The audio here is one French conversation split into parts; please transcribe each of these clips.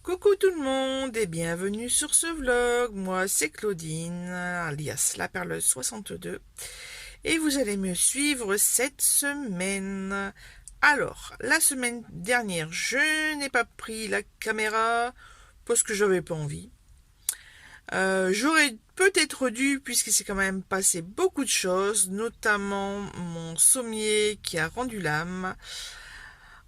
Coucou tout le monde et bienvenue sur ce vlog. Moi c'est Claudine, alias la perle 62 et vous allez me suivre cette semaine. Alors, la semaine dernière, je n'ai pas pris la caméra parce que j'avais pas envie. J'aurais peut-être dû puisqu'il s'est quand même passé beaucoup de choses, notamment mon sommier qui a rendu l'âme.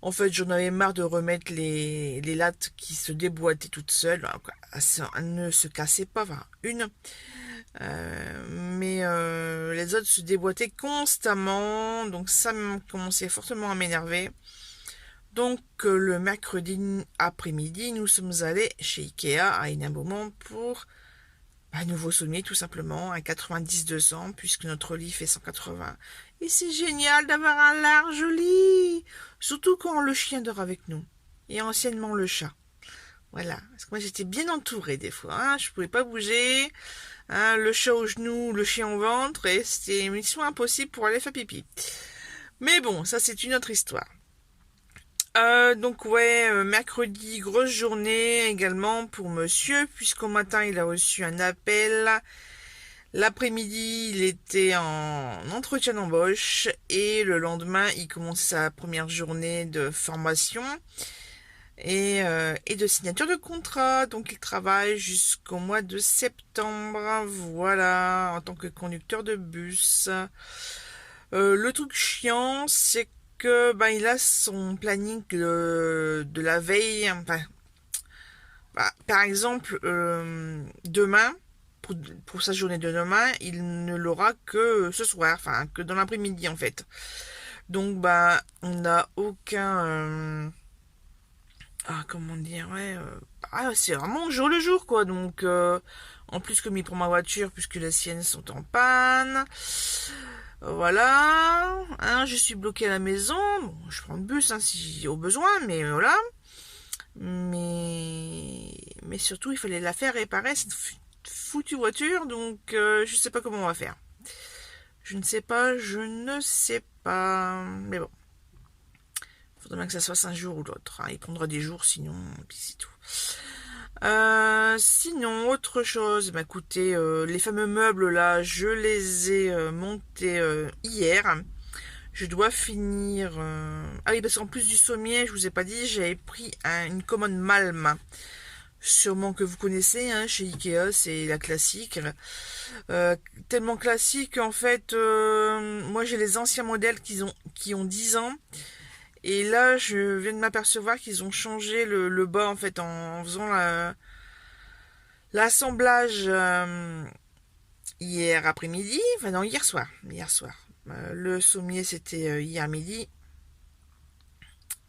En fait, j'en avais marre de remettre les lattes qui se déboîtaient toutes seules. Elles ne se cassaient pas, enfin, une. Mais les autres se déboîtaient constamment. Donc ça commençait fortement à m'énerver. Donc le mercredi après-midi, nous sommes allés chez Ikea à Hénin-Beaumont pour un nouveau sommier tout simplement, un 90-200 puisque notre lit fait 180. Et c'est génial d'avoir un large lit, surtout quand le chien dort avec nous et anciennement le chat. Voilà, parce que moi j'étais bien entourée des fois, hein. Je pouvais pas bouger, hein, le chat au genou, le chien au ventre, et c'était une mission impossible pour aller faire pipi. Mais bon, ça c'est une autre histoire. Donc ouais, mercredi, grosse journée également pour monsieur, puisqu'au matin il a reçu un appel. L'après-midi, il était en entretien d'embauche et le lendemain, il commençait sa première journée de formation et de signature de contrat. Donc il travaille jusqu'au mois de septembre, voilà, en tant que conducteur de bus. Le truc chiant, c'est que il a son planning de la veille. Enfin, par exemple, demain, pour sa journée de demain, il ne l'aura que ce soir, enfin que dans l'après-midi en fait. Donc on n'a aucun comment dire, ouais, c'est vraiment jour le jour quoi. Donc en plus comme il prend ma voiture puisque les siennes sont en panne. Voilà, hein, je suis bloquée à la maison. Bon, je prends le bus hein, si au besoin, mais voilà. Mais surtout, il fallait la faire réparer cette foutue voiture, donc je sais pas comment on va faire. Je ne sais pas, je ne sais pas. Mais bon, il faudra bien que ça se fasse un jour ou l'autre. Hein. Il prendra des jours, sinon, puis c'est tout. Sinon, autre chose, écoutez, les fameux meubles là, je les ai montés hier. Je dois finir. Ah oui, parce qu'en plus du sommier, je vous ai pas dit, j'avais pris une commode Malm. Sûrement que vous connaissez, hein, chez Ikea, c'est la classique. Tellement classique en fait, moi j'ai les anciens modèles qui ont 10 ans. Et là, je viens de m'apercevoir qu'ils ont changé le bas en fait en faisant l'assemblage hier après-midi. Enfin non, hier soir. Hier soir. Le sommier c'était hier midi.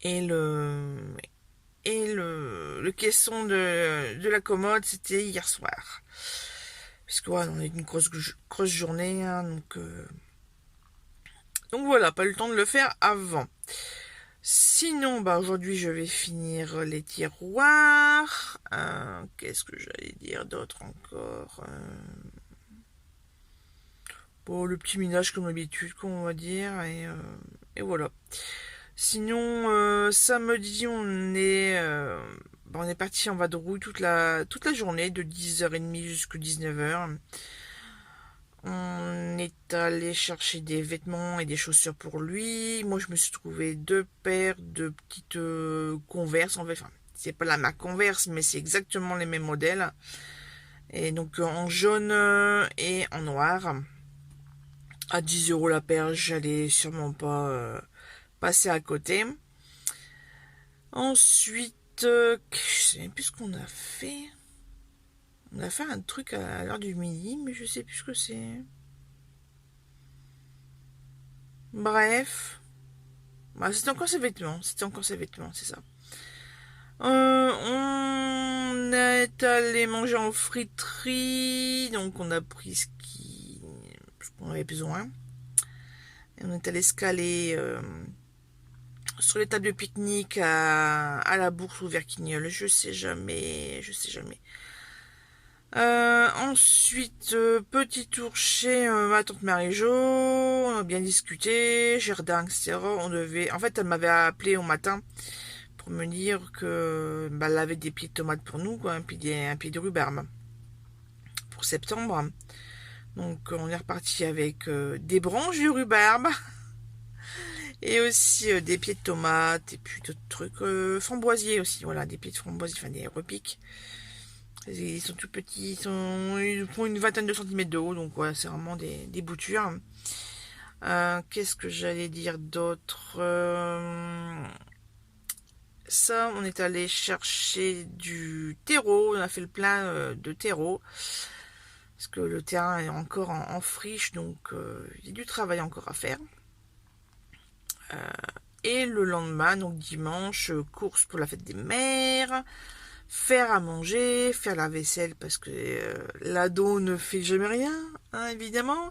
Et le caisson de la commode c'était hier soir. Puisque ouais, on a eu une grosse journée, hein, donc voilà, pas eu le temps de le faire avant. Sinon, aujourd'hui, je vais finir les tiroirs. Qu'est-ce que j'allais dire d'autre encore Bon, le petit ménage comme d'habitude, on va dire, et voilà. Sinon, samedi, on est parti en vadrouille toute la journée, de 10h30 jusqu'à 19h. On est allé chercher des vêtements et des chaussures pour lui. Moi, je me suis trouvé 2 paires de petites Converse. En fait, enfin, c'est pas la marque Converse, mais c'est exactement les mêmes modèles. Et donc en jaune et en noir. À 10 € la paire, j'allais sûrement pas passer à côté. Ensuite, je sais même plus ce qu'on a fait. On a fait un truc à l'heure du midi, mais je sais plus ce que c'est. Bref. C'était encore ses vêtements. C'était encore ses vêtements, c'est ça. On est allé manger en friterie. Donc on a pris ce qu'on avait besoin. Et on est allé se caler sur les tables de pique-nique à la Bourse ou Verquignol. Je sais jamais. Ensuite, petit tour chez ma tante Marie-Jo, on a bien discuté, jardin, etc. En fait, elle m'avait appelé au matin pour me dire que bah, elle avait des pieds de tomates pour nous, quoi, un pied de rhubarbe pour septembre. Donc on est reparti avec des branches de rhubarbe et aussi des pieds de tomates et puis d'autres trucs framboisiers aussi, voilà, des pieds de framboisiers, enfin des repiques. Ils sont tout petits, ils font une vingtaine de centimètres de haut, donc voilà, c'est vraiment des boutures. Qu'est-ce que j'allais dire d'autre? Ça, on est allé chercher du terreau, on a fait le plein de terreau, parce que le terrain est encore en friche, donc il y a du travail encore à faire. Et le lendemain, donc dimanche, course pour la fête des mères, faire à manger, faire la vaisselle, parce que l'ado ne fait jamais rien, hein, évidemment.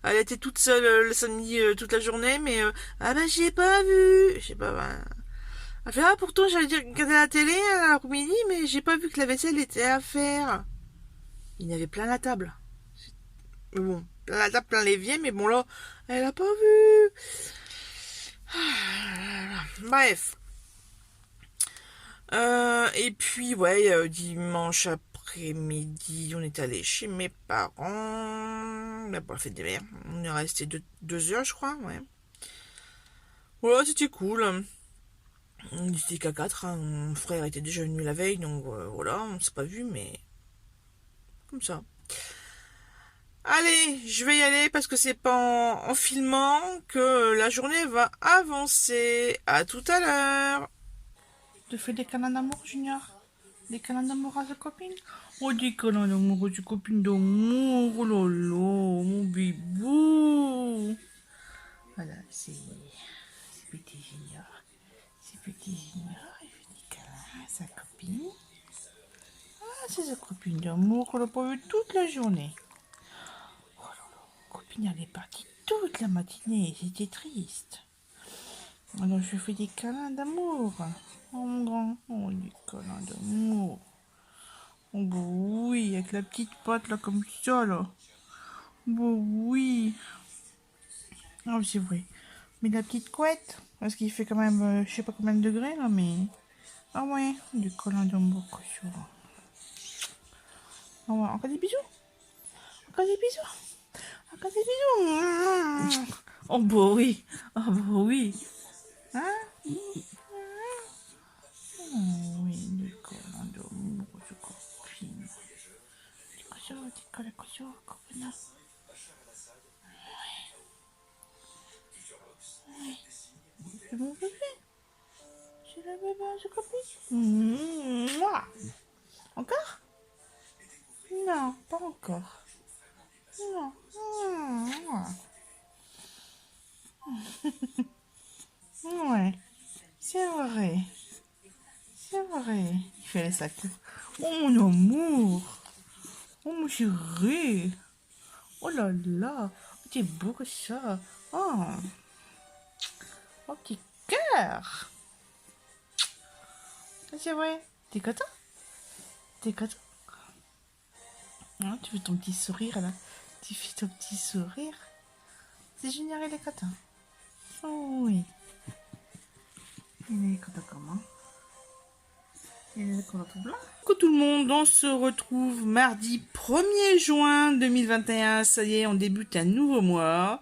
Elle était toute seule le samedi toute la journée, mais ah ben j'ai pas vu, je sais pas. Ben... Elle fait ah pourtant j'allais dire regarder la télé à l'après-midi, mais j'ai pas vu que la vaisselle était à faire. Il y avait plein la table. Mais bon, plein la table, plein l'évier, mais bon là, elle a pas vu. Bref. Et puis ouais, dimanche après-midi, on est allé chez mes parents. Là, pour la fête des mères. On est resté 2 heures, je crois, ouais. Voilà, c'était cool. On était qu'à 4, hein. Mon frère était déjà venu la veille, donc voilà, on s'est pas vu, mais comme ça. Allez, je vais y aller parce que c'est pas en filmant que la journée va avancer. À tout à l'heure. Tu fais des câlins d'amour, Junior? Des câlins d'amour à ta copine? Oh, des câlins d'amour à ta copine d'amour. Oh là là, mon bibou. Voilà, c'est petit Junior. C'est petit Junior. Il fait des câlins à sa copine. Ah, c'est sa copine d'amour qu'on n'a pas vue toute la journée. Oh là là, copine, elle est partie toute la matinée. C'était triste. Alors, je fais des câlins d'amour. Oh, mon grand. Oh, des câlins d'amour. Oh, bah oui, avec la petite patte là, comme ça, là. Bah oui. Ah, c'est vrai. Mais la petite couette, parce qu'il fait quand même, je sais pas combien de degrés, là, mais... Ah ouais, du câlin d'amour, quoi, ça. Ah ouais, encore des bisous. Encore des bisous. Encore des bisous. Oh, bah oui. Ah, bah oui. Hein? Oh, oui, du câlin d'amour, je copine. Des câlins comme ça, copine. C'est mon bébé. C'est la bébé à sa copine. Mouah. Encore? Non, pas encore. Non. Mouah. Ouais, c'est vrai. C'est vrai. Il fait les sacs. Oh mon amour. Oh mon chéri. Oh là là. T'es beau que ça. Oh. Oh petit cœur. C'est vrai. T'es content? T'es content? Hein, tu fais ton petit sourire là. Tu fais ton petit sourire. C'est Junior, il est content. Oh oui. Il est content comment? Il est content tout blanc. Coucou tout le monde, on se retrouve mardi 1er juin 2021. Ça y est, on débute un nouveau mois.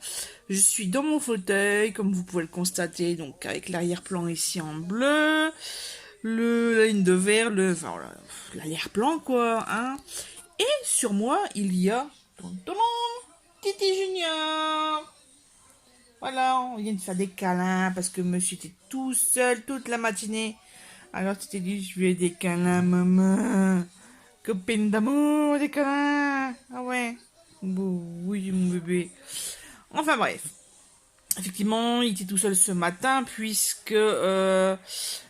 Je suis dans mon fauteuil, comme vous pouvez le constater, donc avec l'arrière-plan ici en bleu, la ligne de vert, enfin, voilà, l'arrière-plan quoi, hein. Et sur moi, il y a Titi Junior. Voilà, on vient de faire des câlins parce que monsieur était tout seul toute la matinée. Alors tu t'es dit, je vais des câlins, maman. Copine d'amour, des câlins. Ah ouais. Bon, oui, mon bébé. Enfin bref. Effectivement, il était tout seul ce matin puisque je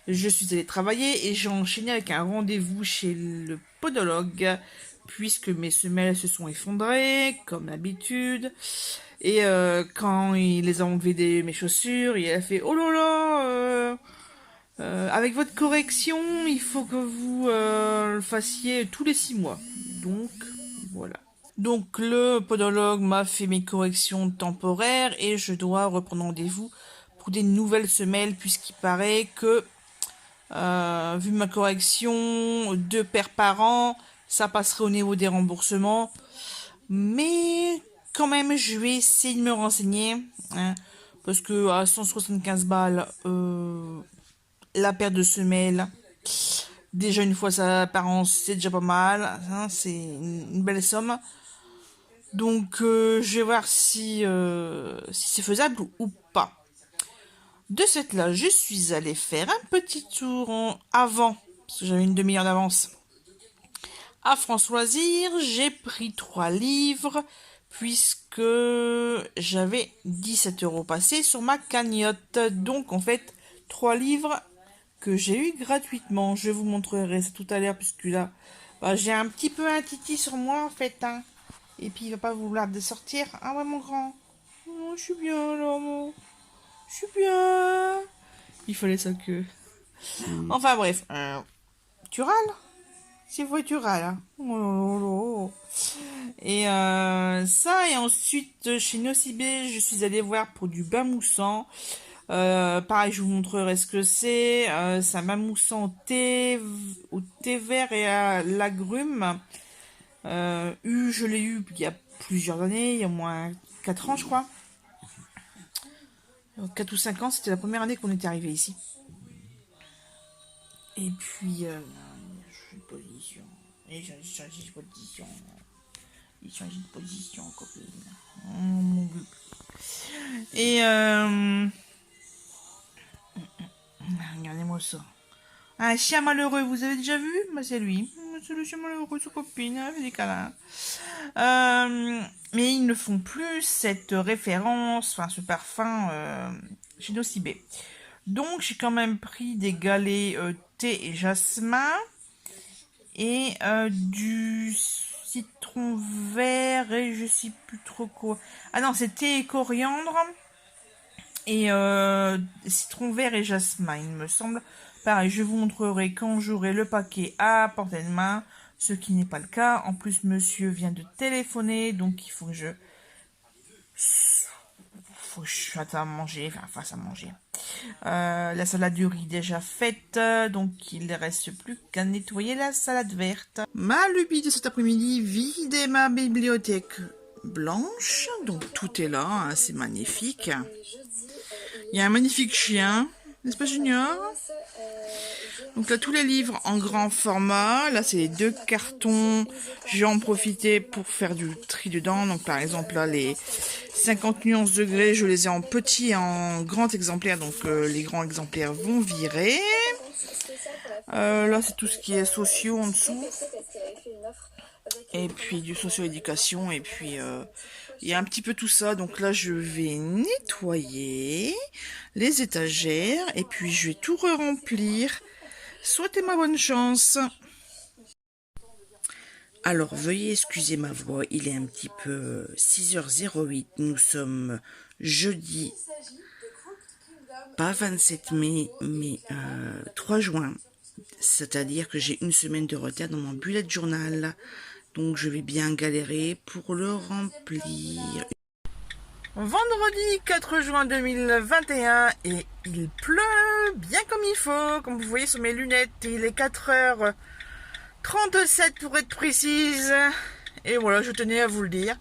suis allée travailler et j'ai enchaîné avec un rendez-vous chez le podologue puisque mes semelles se sont effondrées, comme d'habitude. Et quand il les a enlevées mes chaussures, il a fait « Oh là là avec votre correction, il faut que vous le fassiez tous les 6 mois. » Donc, voilà. Donc, le podologue m'a fait mes corrections temporaires et je dois reprendre rendez-vous pour des nouvelles semelles puisqu'il paraît que Vu ma correction, 2 paires par an, ça passerait au niveau des remboursements. Mais quand même, je vais essayer de me renseigner. Hein, parce que à 175 balles, la paire de semelles, déjà une fois ça par an, c'est déjà pas mal. Hein, c'est une belle somme. Donc, je vais voir si c'est faisable ou pas. De cette là, je suis allée faire un petit tour avant, parce que j'avais une demi-heure d'avance, à France Loisirs. J'ai pris 3 livres, puisque j'avais 17 € passés sur ma cagnotte. Donc, en fait, 3 livres que j'ai eu gratuitement. Je vous montrerai ça tout à l'heure, puisque là, bah, j'ai un petit peu un titi sur moi, en fait. Hein. Et puis, il va pas vouloir de sortir. Ah ouais, mon grand. Oh, je suis bien, là, moi. Je suis bien. Il fallait ça que... Enfin, bref. Tu râles? C'est vrai, tu râles. Hein. Oh là là là. Et ça, et ensuite, chez Nocibé, je suis allée voir pour du bain moussant. Pareil, je vous montrerai ce que c'est. C'est un bain moussant au thé vert et à l'agrumes. Je l'ai eu il y a plusieurs années, il y a au moins 4 ans, je crois. 4 ou 5 ans, c'était la première année qu'on était arrivé ici. Et puis, je suis position. Et j'ai changé de position. Il change de position, copine. Oh, mon Dieu. Et regardez-moi ça. Un chien malheureux, vous avez déjà vu? Bah, c'est lui. C'est le chien malheureux, sa copine, elle fait des câlins. Mais ils ne font plus cette référence, enfin ce parfum chez Nocibé. Donc j'ai quand même pris des galets thé et jasmin et du citron vert et je sais plus trop quoi. Ah non, c'est thé et coriandre et citron vert et jasmin, il me semble. Pareil, je vous montrerai quand j'aurai le paquet à portée de main, ce qui n'est pas le cas. En plus, monsieur vient de téléphoner, donc il faut que je fasse à manger, enfin fasse à manger. La salade du riz déjà faite, donc il ne reste plus qu'à nettoyer la salade verte. Ma lubie de cet après-midi, vider ma bibliothèque blanche, donc tout est là, hein, c'est magnifique. Il y a un magnifique chien, n'est-ce pas Junior? Donc là, tous les livres en grand format. Là, c'est les 2 cartons. J'ai en profité pour faire du tri dedans. Donc, par exemple, là, les 50 nuances degrés, je les ai en petit et en grand exemplaire. Donc, les grands exemplaires vont virer. Là, c'est tout ce qui est sociaux en dessous. Et puis, du socio-éducation. Et puis, il y a un petit peu tout ça. Donc là, je vais nettoyer les étagères. Et puis, je vais tout re-remplir. Souhaitez-moi bonne chance. Alors, veuillez excuser ma voix, il est un petit peu 6h08. Nous sommes jeudi, pas 27 mai, mais 3 juin. C'est-à-dire que j'ai une semaine de retard dans mon bullet journal. Donc, je vais bien galérer pour le remplir. Vendredi 4 juin 2021 et il pleut bien comme il faut. Comme vous voyez sur mes lunettes, il est 4h37 pour être précise. Et voilà, je tenais à vous le dire.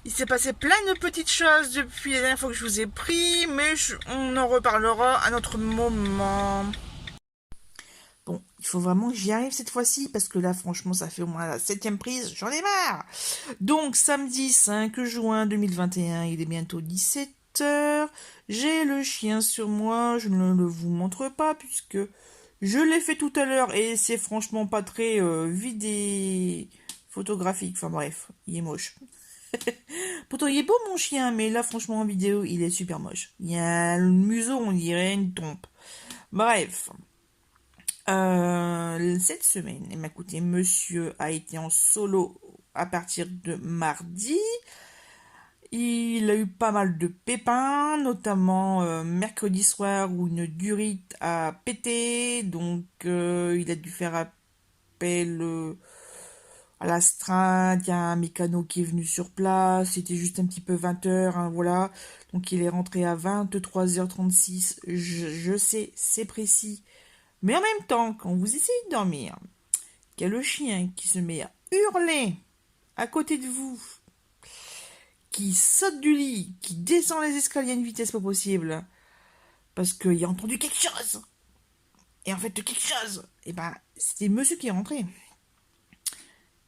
Il s'est passé plein de petites choses depuis la dernière fois que je vous ai pris, mais on en reparlera à notre moment. Bon, il faut vraiment que j'y arrive cette fois-ci, parce que là, franchement, ça fait au moins la 7e prise, j'en ai marre. Donc, samedi 5 juin 2021, il est bientôt 17h. J'ai le chien sur moi, je ne le vous montre pas, puisque je l'ai fait tout à l'heure, et c'est franchement pas très vidé photographique. Enfin bref, il est moche. Pourtant, il est beau mon chien, mais là, franchement, en vidéo, il est super moche. Il y a le museau, on dirait une trompe. Bref. Cette semaine, eh bien, écoutez, monsieur a été en solo à partir de mardi. Il a eu pas mal de pépins, notamment mercredi soir où une durite a pété. Donc, il a dû faire appel à l'astreinte. Il y a un mécano qui est venu sur place. C'était juste un petit peu 20h, hein, voilà. Donc, il est rentré à 23h36. Je sais, c'est précis. Mais en même temps, quand vous essayez de dormir, qu'il y a le chien qui se met à hurler à côté de vous, qui saute du lit, qui descend les escaliers à une vitesse pas possible, parce qu'il a entendu quelque chose. Et en fait, quelque chose, et ben, c'était monsieur qui est rentré.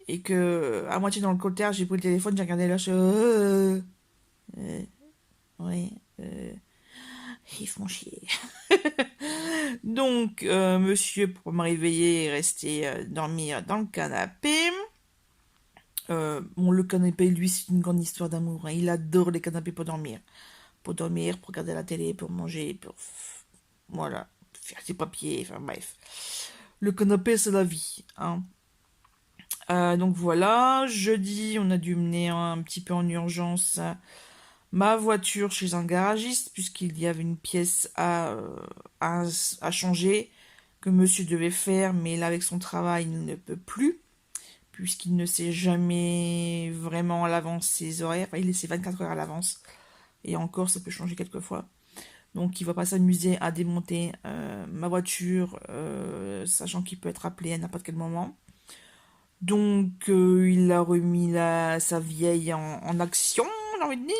Et que, à moitié dans le coltère, j'ai pris le téléphone, j'ai regardé là, euh, oui, ils font chier. Donc, monsieur, pour me réveiller, est resté dormir dans le canapé. Bon, le canapé, lui, c'est une grande histoire d'amour. Hein. Il adore les canapés pour dormir. Pour dormir, pour regarder la télé, pour manger, pour... Voilà, faire ses papiers, enfin bref. Le canapé, c'est la vie. Hein. Donc voilà, jeudi, on a dû mener un petit peu en urgence ma voiture chez un garagiste, puisqu'il y avait une pièce à changer, que monsieur devait faire, mais là, avec son travail, il ne peut plus. Puisqu'il ne sait jamais vraiment à l'avance ses horaires. Enfin, il laisse 24 heures à l'avance. Et encore, ça peut changer quelquefois. Donc, il va pas s'amuser à démonter ma voiture, sachant qu'il peut être appelé à n'importe quel moment. Donc, il a remis sa vieille en action, j'ai envie de dire.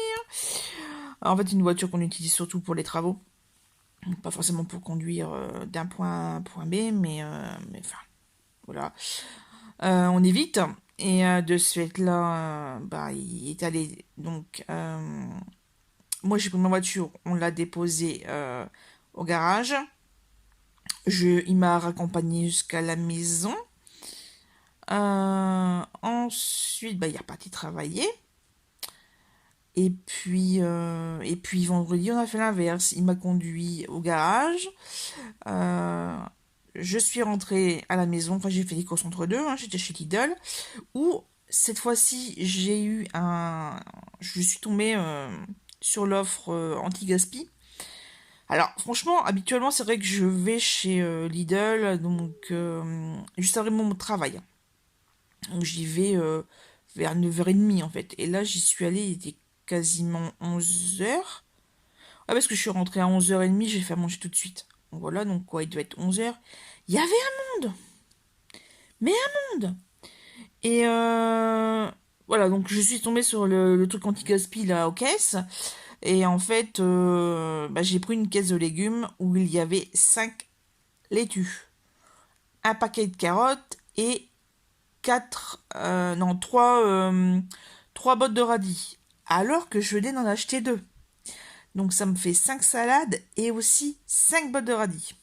Alors, en fait, une voiture qu'on utilise surtout pour les travaux. Pas forcément pour conduire d'un point A à un point B, mais enfin, voilà. On évite. Et de ce fait-là, bah, il est allé. Donc, moi, j'ai pris ma voiture, on l'a déposée au garage. Il m'a raccompagné jusqu'à la maison. Ensuite, bah, il est reparti travailler. Et puis vendredi, on a fait l'inverse. Il m'a conduit au garage. Je suis rentrée à la maison. Enfin, j'ai fait des courses entre deux. Hein, j'étais chez Lidl. Où, cette fois-ci, je suis tombée sur l'offre anti-gaspi. Alors, franchement, habituellement, c'est vrai que je vais chez Lidl, donc juste après mon travail. Donc, j'y vais vers 9h30, en fait. Et là, j'y suis allée, il était quasiment 11h. Ah, parce que je suis rentrée à 11h30, j'ai fait à manger tout de suite. Donc, voilà, donc quoi, il devait être 11h. Il y avait un monde. Mais un monde. Et voilà, donc je suis tombée sur le truc anti-gaspi là aux caisses. Et en fait, bah, j'ai pris une caisse de légumes où il y avait 5 laitues, un paquet de carottes et 3 bottes de radis. Alors que je venais d'en acheter 2. Donc ça me fait 5 salades et aussi 5 bottes de radis.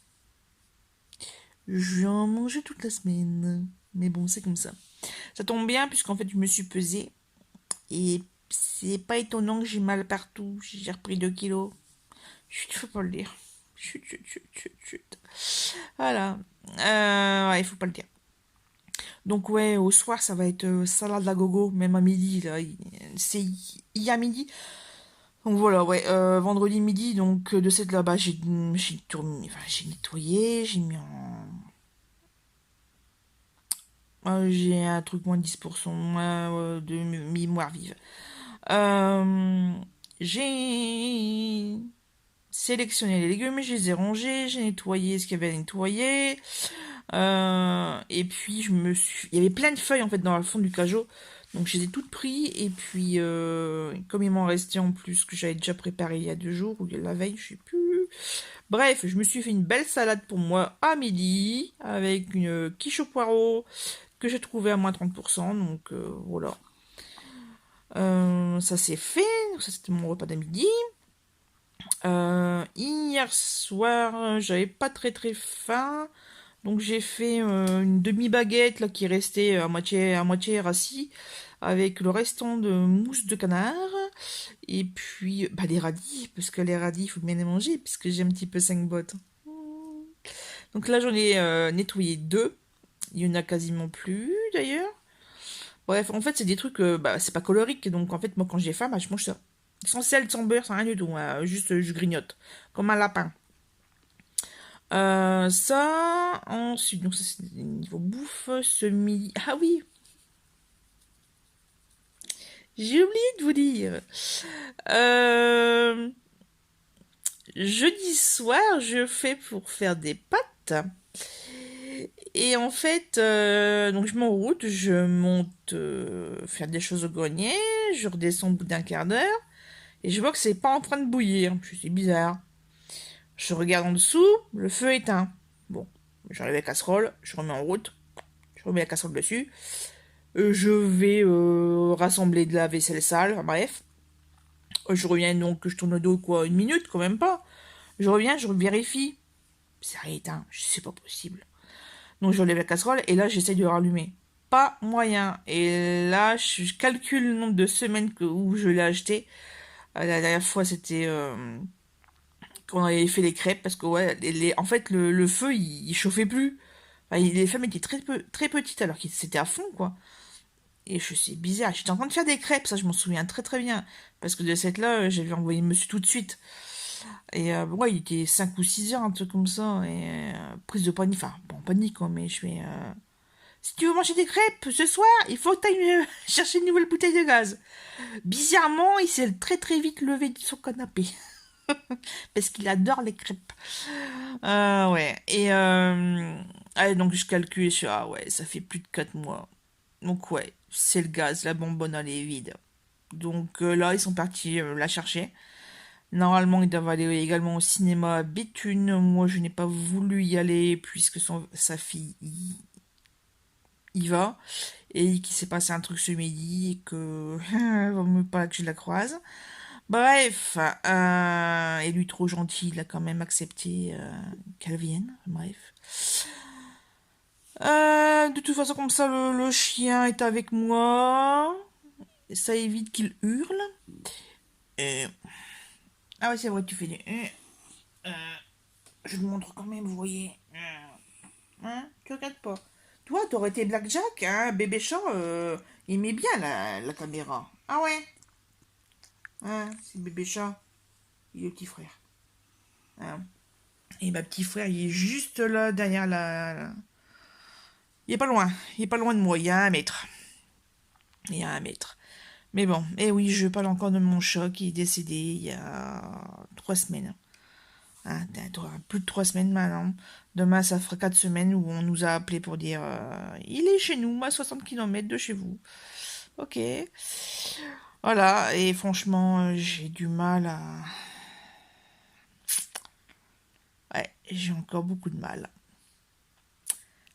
Je vais en manger toute la semaine. Mais bon, c'est comme ça. Ça tombe bien puisqu'en fait je me suis pesée et c'est pas étonnant que j'ai mal partout. J'ai repris 2 kilos. Chut, faut pas le dire. Chut, chut, chut, chut, chut. Voilà. Ouais, il faut pas le dire. Donc ouais, au soir ça va être salade à gogo, même à midi là. C'est hier midi. Donc voilà, ouais, vendredi midi, donc de cette là-bas, j'ai nettoyé, j'ai mis en j'ai un truc moins de 10% de mémoire vive. J'ai sélectionné les légumes, je les ai rangés, j'ai nettoyé ce qu'il y avait à nettoyer. Et puis il y avait plein de feuilles en fait dans le fond du cajot. Donc je les ai toutes pris et puis comme il m'en restait en plus que j'avais déjà préparé il y a 2 jours ou la veille, je sais plus. Bref, je me suis fait une belle salade pour moi à midi avec une quiche au poireau que j'ai trouvé à moins 30%. Donc voilà. Ça c'est fait. Ça c'était mon repas d'après-midi. Hier soir, j'avais pas très très faim. Donc j'ai fait une demi-baguette là qui est restée à moitié rassis avec le restant de mousse de canard et puis bah, les radis parce que les radis il faut bien les manger puisque j'ai un petit peu 5 bottes. Donc là j'en ai nettoyé 2. Il y en a quasiment plus d'ailleurs. Bref, en fait c'est des trucs bah, c'est pas colorique donc en fait moi quand j'ai faim bah, je mange ça. Sans sel, sans beurre, sans rien du tout. Juste je grignote comme un lapin. Ça, ensuite, donc ça c'est niveau bouffe, ce midi. Ah oui, j'ai oublié de vous dire. Jeudi soir, je fais pour faire des pâtes. route. Et en fait, donc je m'en route, je monte faire des choses au grenier, je redescends au bout d'un quart d'heure, et je vois que c'est pas en train de bouillir. Je suis bizarre. Je regarde en dessous, le feu est éteint. Bon, j'enlève la casserole, je remets en route, je remets la casserole dessus, je vais rassembler de la vaisselle sale, enfin, bref. Je reviens donc, je tourne le dos quoi, une minute, quand même pas. Je reviens, je vérifie. C'est éteint, c'est pas possible. Donc je relève la casserole et là j'essaie de le rallumer. Pas moyen. Et là je calcule le nombre de semaines où je l'ai acheté. La dernière fois c'était quand on avait fait les crêpes parce que ouais, en fait le feu il chauffait plus. Enfin, les femmes étaient très petites alors qu'ils c'était à fond quoi. Et je sais bizarre. J'étais en train de faire des crêpes, ça je m'en souviens très bien. Parce que de cette là j'avais envoyé monsieur tout de suite. Et ouais, il était 5 ou 6 heures, un truc comme ça. Et prise de panique, enfin, pas en panique, quoi, mais je fais. Si tu veux manger des crêpes ce soir, il faut que tu ailles chercher une nouvelle bouteille de gaz. Bizarrement, il s'est très vite levé de son canapé. Parce qu'il adore les crêpes. Ouais. Et allez, donc je calcule, je suis, ah ouais, ça fait plus de 4 mois. Donc ouais, c'est le gaz, la bonbonne elle est vide. Donc là, ils sont partis la chercher. Normalement, ils doivent aller également au cinéma à Béthune. Moi, je n'ai pas voulu y aller puisque sa fille y va. Et qu'il s'est passé un truc ce midi et que vaut mieux pas que je la croise. Bref, et lui trop gentil, il a quand même accepté qu'elle vienne. Bref. De toute façon, comme ça, le chien est avec moi. Ça évite qu'il hurle. Et... Ah ouais, c'est vrai, tu fais des... Je vous montre quand même, vous voyez. Hein, tu regardes pas. Toi, t'aurais été Blackjack, hein, bébé chat, il aimait bien la caméra. Ah ouais. Hein, c'est bébé chat. Il est le petit frère. Hein. Et ma petit frère, il est juste là, derrière Il est pas loin. Il est pas loin de moi. Il y a 1 mètre. Il y a 1 mètre. Mais bon, et oui, je parle encore de mon chat qui est décédé il y a 3 semaines. Hein, plus de 3 semaines maintenant. Demain, ça fera 4 semaines où on nous a appelé pour dire il est chez nous, à 60 km de chez vous. Ok. Voilà, et franchement, j'ai du mal à. Ouais, j'ai encore beaucoup de mal.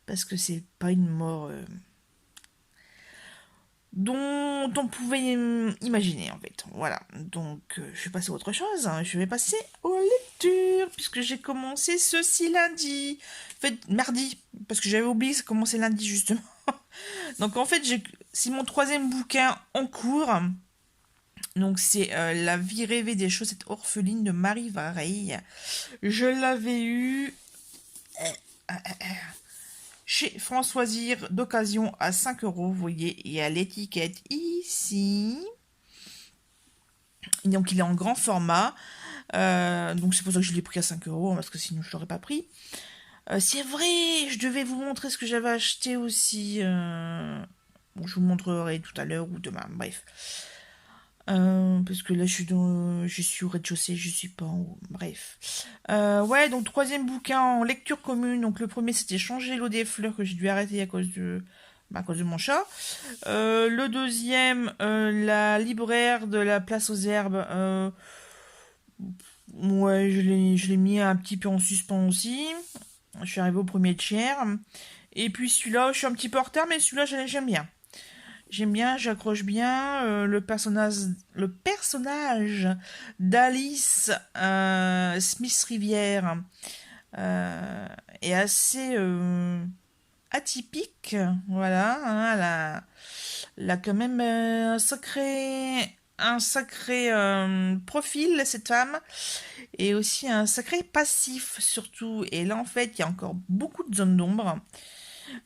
Parce que c'est pas une mort dont on pouvait imaginer en fait. Voilà, donc je vais passer à autre chose. Hein. Je vais passer aux lectures, puisque j'ai commencé ceci lundi. En fait, mardi, parce que j'avais oublié que ça commençait lundi justement. Donc en fait, c'est mon 3e bouquin en cours. Donc c'est La vie rêvée des chaussettes orphelines de Marie Vareille. Je l'avais eu chez Françoisire d'occasion à 5 €, vous voyez, et à l'étiquette ici. Et donc il est en grand format. Donc c'est pour ça que je l'ai pris à 5 €, parce que sinon je l'aurais pas pris. C'est vrai, je devais vous montrer ce que j'avais acheté aussi. Bon, je vous montrerai tout à l'heure ou demain, bref. Parce que là je suis au rez-de-chaussée, je suis pas en haut. Bref. Ouais, donc 3e bouquin en lecture commune. Donc le premier c'était Changer l'eau des fleurs que j'ai dû arrêter à cause de mon chat. Le deuxième, La libraire de la place aux herbes. Ouais, je l'ai mis un petit peu en suspens aussi. Je suis arrivée au premier tiers. Et puis celui-là, je suis un petit peu en retard, mais celui-là j'aime bien. J'aime bien, j'accroche bien le personnage d'Alice Smith Rivière est assez atypique, voilà. Hein, elle a quand même un sacré profil cette femme et aussi un sacré passif surtout. Et là en fait, il y a encore beaucoup de zones d'ombre.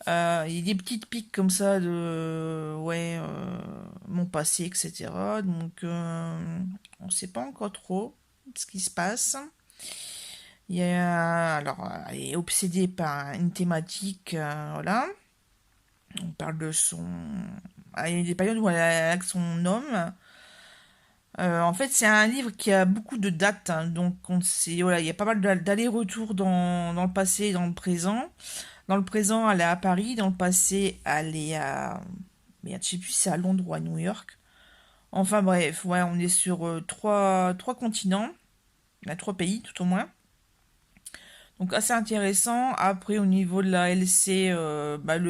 Il y a des petites piques comme ça de ouais mon passé, etc. Donc on sait pas encore trop ce qui se passe. Elle est obsédée par une thématique, voilà. On parle de son. Il y a des périodes où elle est avec son homme. En fait, c'est un livre qui a beaucoup de dates, hein, donc on sait, voilà, il y a pas mal d'allers-retours dans le passé et dans le présent. Dans le présent, elle est à Paris, dans le passé, elle est à... Merde, je sais plus si c'est à Londres ou à New York. Enfin bref, ouais, on est sur trois continents, trois pays tout au moins. Donc assez intéressant. Après, au niveau de la LC,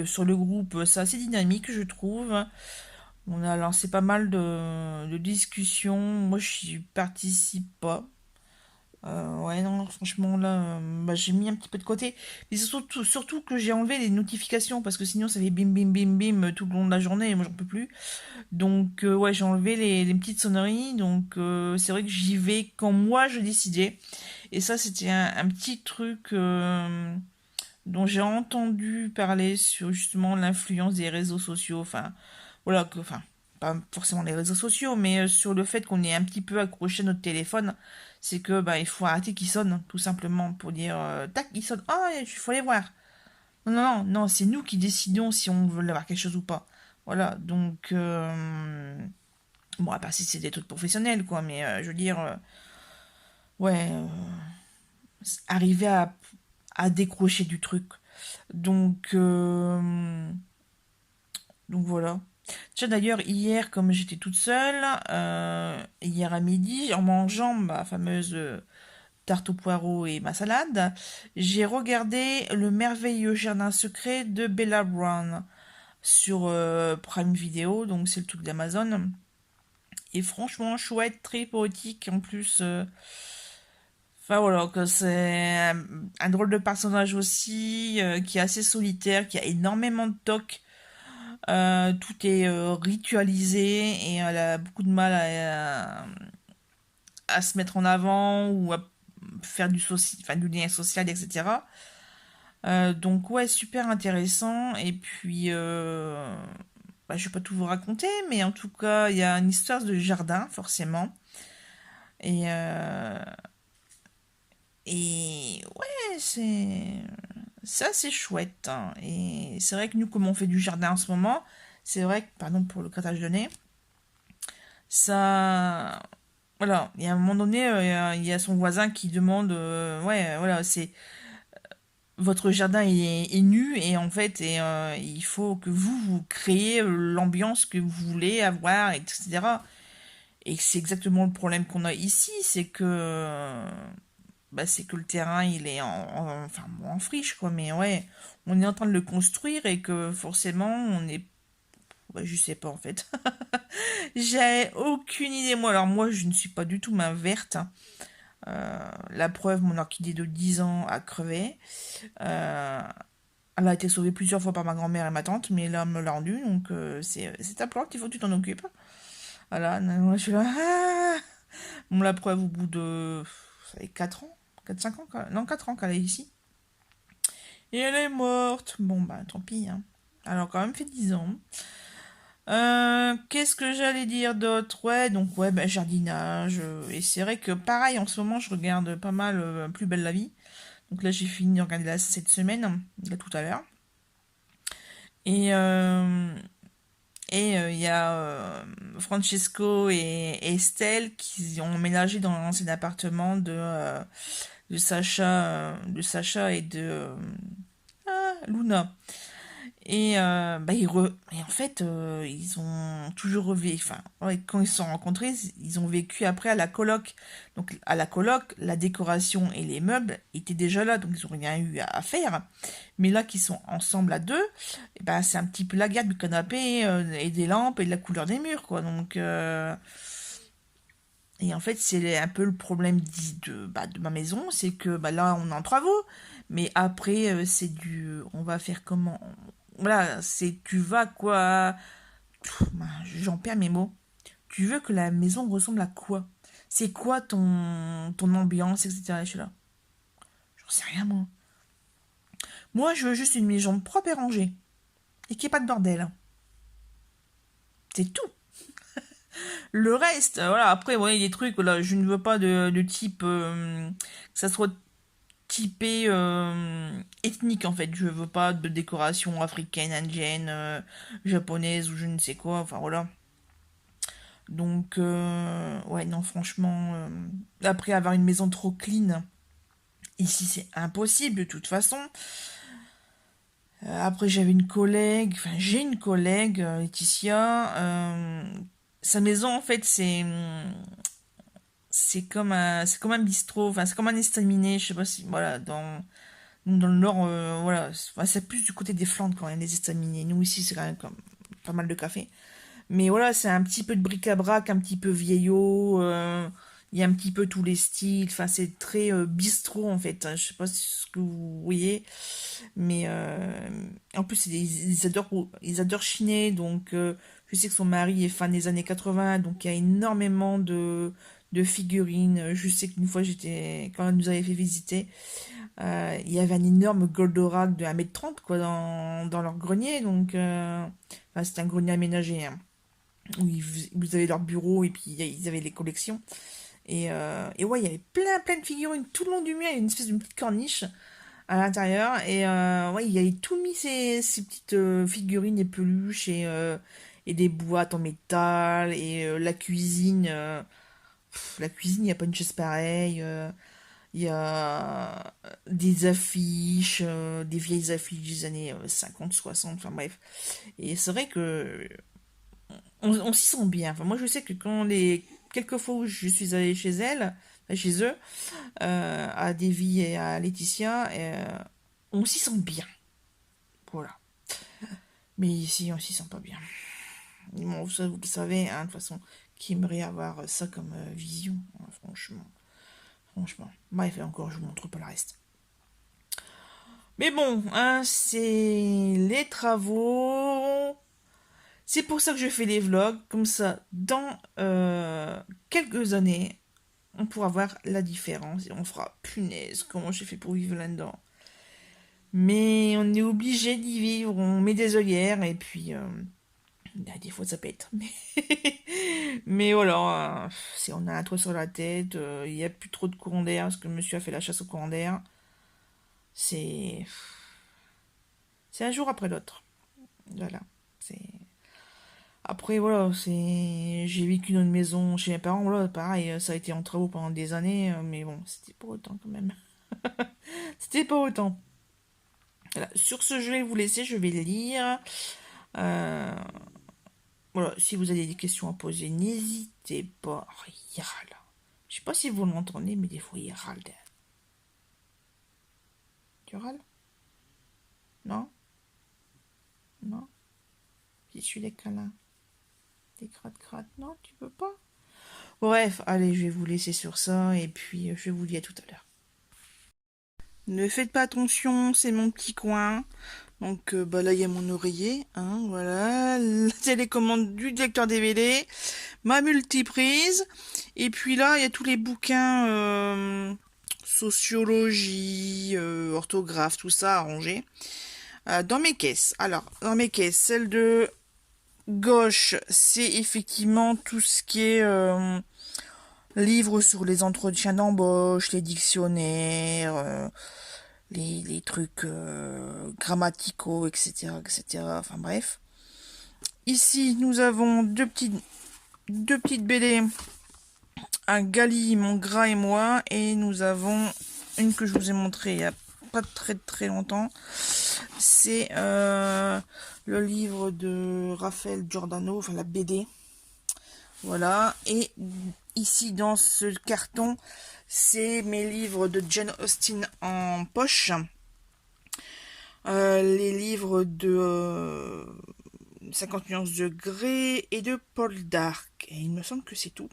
sur le groupe, c'est assez dynamique, je trouve. On a lancé pas mal de discussions. Moi, je n'y participe pas. Ouais, non, franchement, là, j'ai mis un petit peu de côté. Mais c'est surtout que j'ai enlevé les notifications parce que sinon, ça fait bim, bim, bim, bim tout le long de la journée et moi, j'en peux plus. Donc, ouais, j'ai enlevé les petites sonneries. Donc, c'est vrai que j'y vais quand moi, je décidais. Et ça, c'était un petit truc dont j'ai entendu parler sur justement l'influence des réseaux sociaux. Enfin, voilà, enfin, pas forcément les réseaux sociaux, mais sur le fait qu'on est un petit peu accroché à notre téléphone, c'est que bah, il faut arrêter qu'il sonne, tout simplement, pour dire tac, il sonne, ah, il faut aller voir. Non, non, non, non, c'est nous qui décidons si on veut avoir quelque chose ou pas. Voilà, donc bon, à part si c'est des trucs professionnels, quoi, mais je veux dire, ouais, arriver à décrocher du truc. Donc, donc voilà. Tiens, d'ailleurs, hier, comme j'étais toute seule, hier à midi, en mangeant ma fameuse tarte au poireau et ma salade, j'ai regardé Le merveilleux jardin secret de Bella Brown sur Prime Video, donc c'est le truc d'Amazon. Et franchement, chouette, très poétique en plus. Enfin voilà, que c'est un drôle de personnage aussi, qui est assez solitaire, qui a énormément de toc. Tout est ritualisé et elle a beaucoup de mal à se mettre en avant ou à faire enfin, du lien social, etc. Donc ouais, super intéressant. Et puis, je vais pas tout vous raconter, mais en tout cas, il y a une histoire de jardin, forcément. Et, ouais, c'est assez chouette, hein. Et c'est vrai que nous, comme on fait du jardin en ce moment, c'est vrai que, pardon pour le grattage de nez, ça... Voilà, il y a un moment donné, il y a son voisin qui demande, ouais, voilà, c'est votre jardin est nu et en fait, il faut que vous créez l'ambiance que vous voulez avoir, etc. Et c'est exactement le problème qu'on a ici, c'est que le terrain il est enfin en friche quoi, mais ouais, on est en train de le construire et que forcément on est, je sais pas en fait. J'ai aucune idée moi. Alors moi je ne suis pas du tout main verte, hein. La preuve, mon orchidée de 10 ans a crevé. Euh, Elle a été sauvée plusieurs fois par ma grand-mère et ma tante, mais là, me l'a rendue, donc c'est ta plante, il faut que tu t'en occupes. Voilà, moi je suis là. Ah. Bon, la preuve, au bout de. Ça fait 4 ans 4-5 ans non, 4 ans qu'elle est ici. Et elle est morte. Bon, bah, tant pis, hein. Elle a quand même fait 10 ans. Qu'est-ce que j'allais dire d'autre? Ouais, donc, ouais, bah, jardinage. Et c'est vrai que, pareil, en ce moment, je regarde pas mal Plus belle la vie. Donc là, j'ai fini de regarder là cette semaine, là tout à l'heure. Et il y a Francesco et Estelle qui ont ménagé dans l'ancien appartement de Sacha et de Luna. Et, et en fait, ils ont toujours enfin, ouais, quand ils se sont rencontrés, ils ont vécu après à la coloc. Donc à la coloc, la décoration et les meubles étaient déjà là, donc ils n'ont rien eu à faire. Mais là qu'ils sont ensemble à deux, et ben, c'est un petit peu la garde du canapé et des lampes et de la couleur des murs, quoi. Donc, et en fait, c'est un peu le problème de ma maison, c'est que bah, là, on est en travaux, mais après, on va faire comment? Voilà, tu vas quoi? J'en perds mes mots. Tu veux que la maison ressemble à quoi? C'est quoi ton ambiance, etc. Je suis là. J'en sais rien, moi. Moi, je veux juste une maison propre et rangée. Et qu'il n'y ait pas de bordel. C'est tout. Le reste, voilà, après, ouais, il y a des trucs, là, je ne veux pas de type, que ça soit typé ethnique, en fait. Je veux pas de décoration africaine, indienne, japonaise ou je ne sais quoi, enfin, voilà. Donc, ouais, non, franchement, après avoir une maison trop clean, ici c'est impossible de toute façon. Après, j'avais une collègue, enfin, j'ai une collègue, Laetitia. Sa maison, en fait, c'est comme un bistrot, enfin, c'est comme un estaminet, je sais pas si, voilà, dans le nord, voilà, enfin, c'est plus du côté des Flandres quand même, les estaminets. Nous, ici, c'est quand même comme pas mal de café. Mais voilà, c'est un petit peu de bric-à-brac, un petit peu vieillot. Il y a un petit peu tous les styles. Enfin, c'est très bistrot en fait, hein. Je sais pas ce que vous voyez, mais en plus ils adorent chiner. Donc, je sais que son mari est fan des années 80, donc il y a énormément de figurines. Je sais qu'une fois quand elle nous avait fait visiter, il y avait un énorme Goldorak de 1,30 m quoi dans leur grenier. Donc, enfin, c'était un grenier aménagé, hein, où vous avez leur bureau et puis ils avaient les collections. Et ouais, il y avait plein de figurines tout le long du mur. Il y avait une espèce de petite corniche à l'intérieur. Et ouais, il y avait tout mis ces petites figurines et peluches et des boîtes en métal. Et la cuisine. La cuisine, il n'y a pas une chaise pareille. Il y a des affiches, des vieilles affiches des années 50, 60, enfin bref. Et c'est vrai que on s'y sent bien. Enfin, moi, je sais que quelques fois où je suis allée chez elle, chez eux, à Davy et à Laetitia, on s'y sent bien. Voilà. Mais ici, on s'y sent pas bien. Bon, ça, vous le savez, hein, de toute façon, qui aimerait avoir ça comme vision, hein, franchement. Franchement. Bref, et encore, je vous montre pas le reste. Mais bon, hein, c'est les travaux. C'est pour ça que je fais les vlogs. Comme ça, dans quelques années, on pourra voir la différence. Et on fera, punaise, comment j'ai fait pour vivre là-dedans. Mais on est obligé d'y vivre. On met des œillères et puis... des fois ça pète. Mais voilà, si on a un toit sur la tête, il n'y a plus trop de courant d'air parce que monsieur a fait la chasse au courant d'air. C'est... C'est un jour après l'autre. Voilà. C'est... Après, voilà, j'ai vécu dans une maison chez mes parents, voilà, pareil, ça a été en travaux pendant des années, mais bon, c'était pas autant quand même. C'était pas autant. Voilà. Sur ce, je vais vous laisser, je vais lire. Euh, Voilà, si vous avez des questions à poser, n'hésitez pas. Oh, il râle. Je sais pas si vous l'entendez, mais des fois il râle. Tu râles? Non? Non? Je suis des câlins. Des crottes-crottes. Non, tu peux pas? Bref, allez, je vais vous laisser sur ça et puis je vous dis à tout à l'heure. Ne faites pas attention, c'est mon petit coin. Donc bah là il y a mon oreiller, hein, voilà, la télécommande du lecteur DVD, ma multiprise, et puis là il y a tous les bouquins sociologie, orthographe, tout ça arrangé dans mes caisses. Alors dans mes caisses, celle de gauche, c'est effectivement tout ce qui est livres sur les entretiens d'embauche, les dictionnaires, les trucs grammaticaux, etc., etc. Enfin bref. Ici, nous avons deux petites BD. Un Gali, mon gras et moi. Et nous avons une que je vous ai montrée il n'y a pas très longtemps. C'est le livre de Raphaël Giordano, enfin la BD. Voilà. Et ici, dans ce carton, c'est mes livres de Jane Austen en poche. Les livres de 50 nuances de Grey et de Paul Dark. Et il me semble que c'est tout.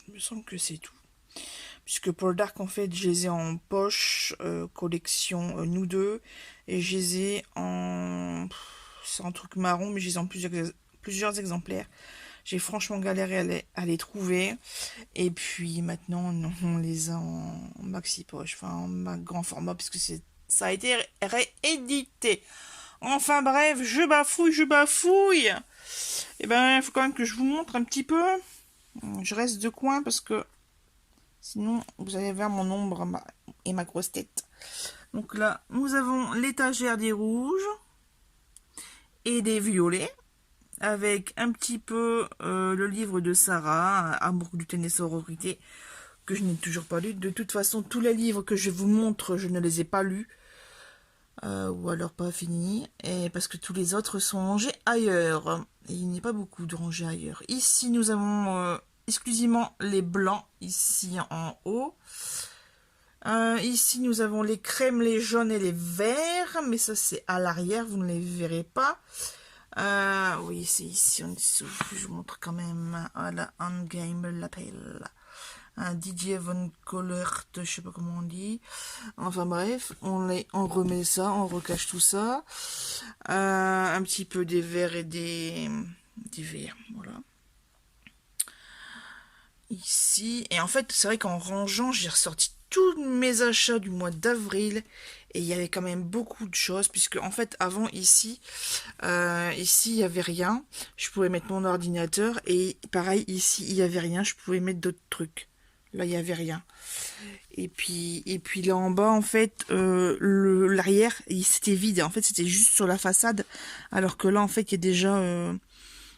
Il me semble que c'est tout. Puisque Paul Dark, en fait, je les ai en poche, collection nous deux. Et je les ai en... C'est un truc marron, mais je les ai en plusieurs exemplaires. J'ai franchement galéré à les trouver. Et puis maintenant, on les a en maxi poche, enfin en grand format, puisque ça a été réédité. Enfin bref, je bafouille. Et ben, il faut quand même que je vous montre un petit peu. Je reste de coin parce que sinon, vous allez voir mon ombre et ma grosse tête. Donc là, nous avons l'étagère des rouges et des violets. avec un petit peu le livre de Sarah, Amour, gluten et sororité, que je n'ai toujours pas lu. De toute façon, tous les livres que je vous montre, je ne les ai pas lus. Ou alors pas fini, et parce que tous les autres sont rangés ailleurs. Et il n'y a pas beaucoup de rangés ailleurs. Ici, nous avons exclusivement les blancs, ici en haut. Ici, nous avons les crèmes, les jaunes et les verts, mais ça, c'est à l'arrière, vous ne les verrez pas. Oui, c'est ici en dessous. Je vous montre quand même. Voilà, Endgame l'appelle. Didier Von Kollert, je sais pas comment on dit. Enfin bref, on remet ça, on recache tout ça. Un petit peu des verts et des verts, voilà. Ici, et en fait, c'est vrai qu'en rangeant, j'ai ressorti tous mes achats du mois d'avril. Et il y avait quand même beaucoup de choses, puisque en fait, avant, ici, il n'y avait rien. Je pouvais mettre mon ordinateur, et pareil, ici, il n'y avait rien. Je pouvais mettre d'autres trucs. Là, il n'y avait rien. Et puis là en bas, en fait, l'arrière, c'était vide. En fait, c'était juste sur la façade. Alors que là, en fait, il y a déjà...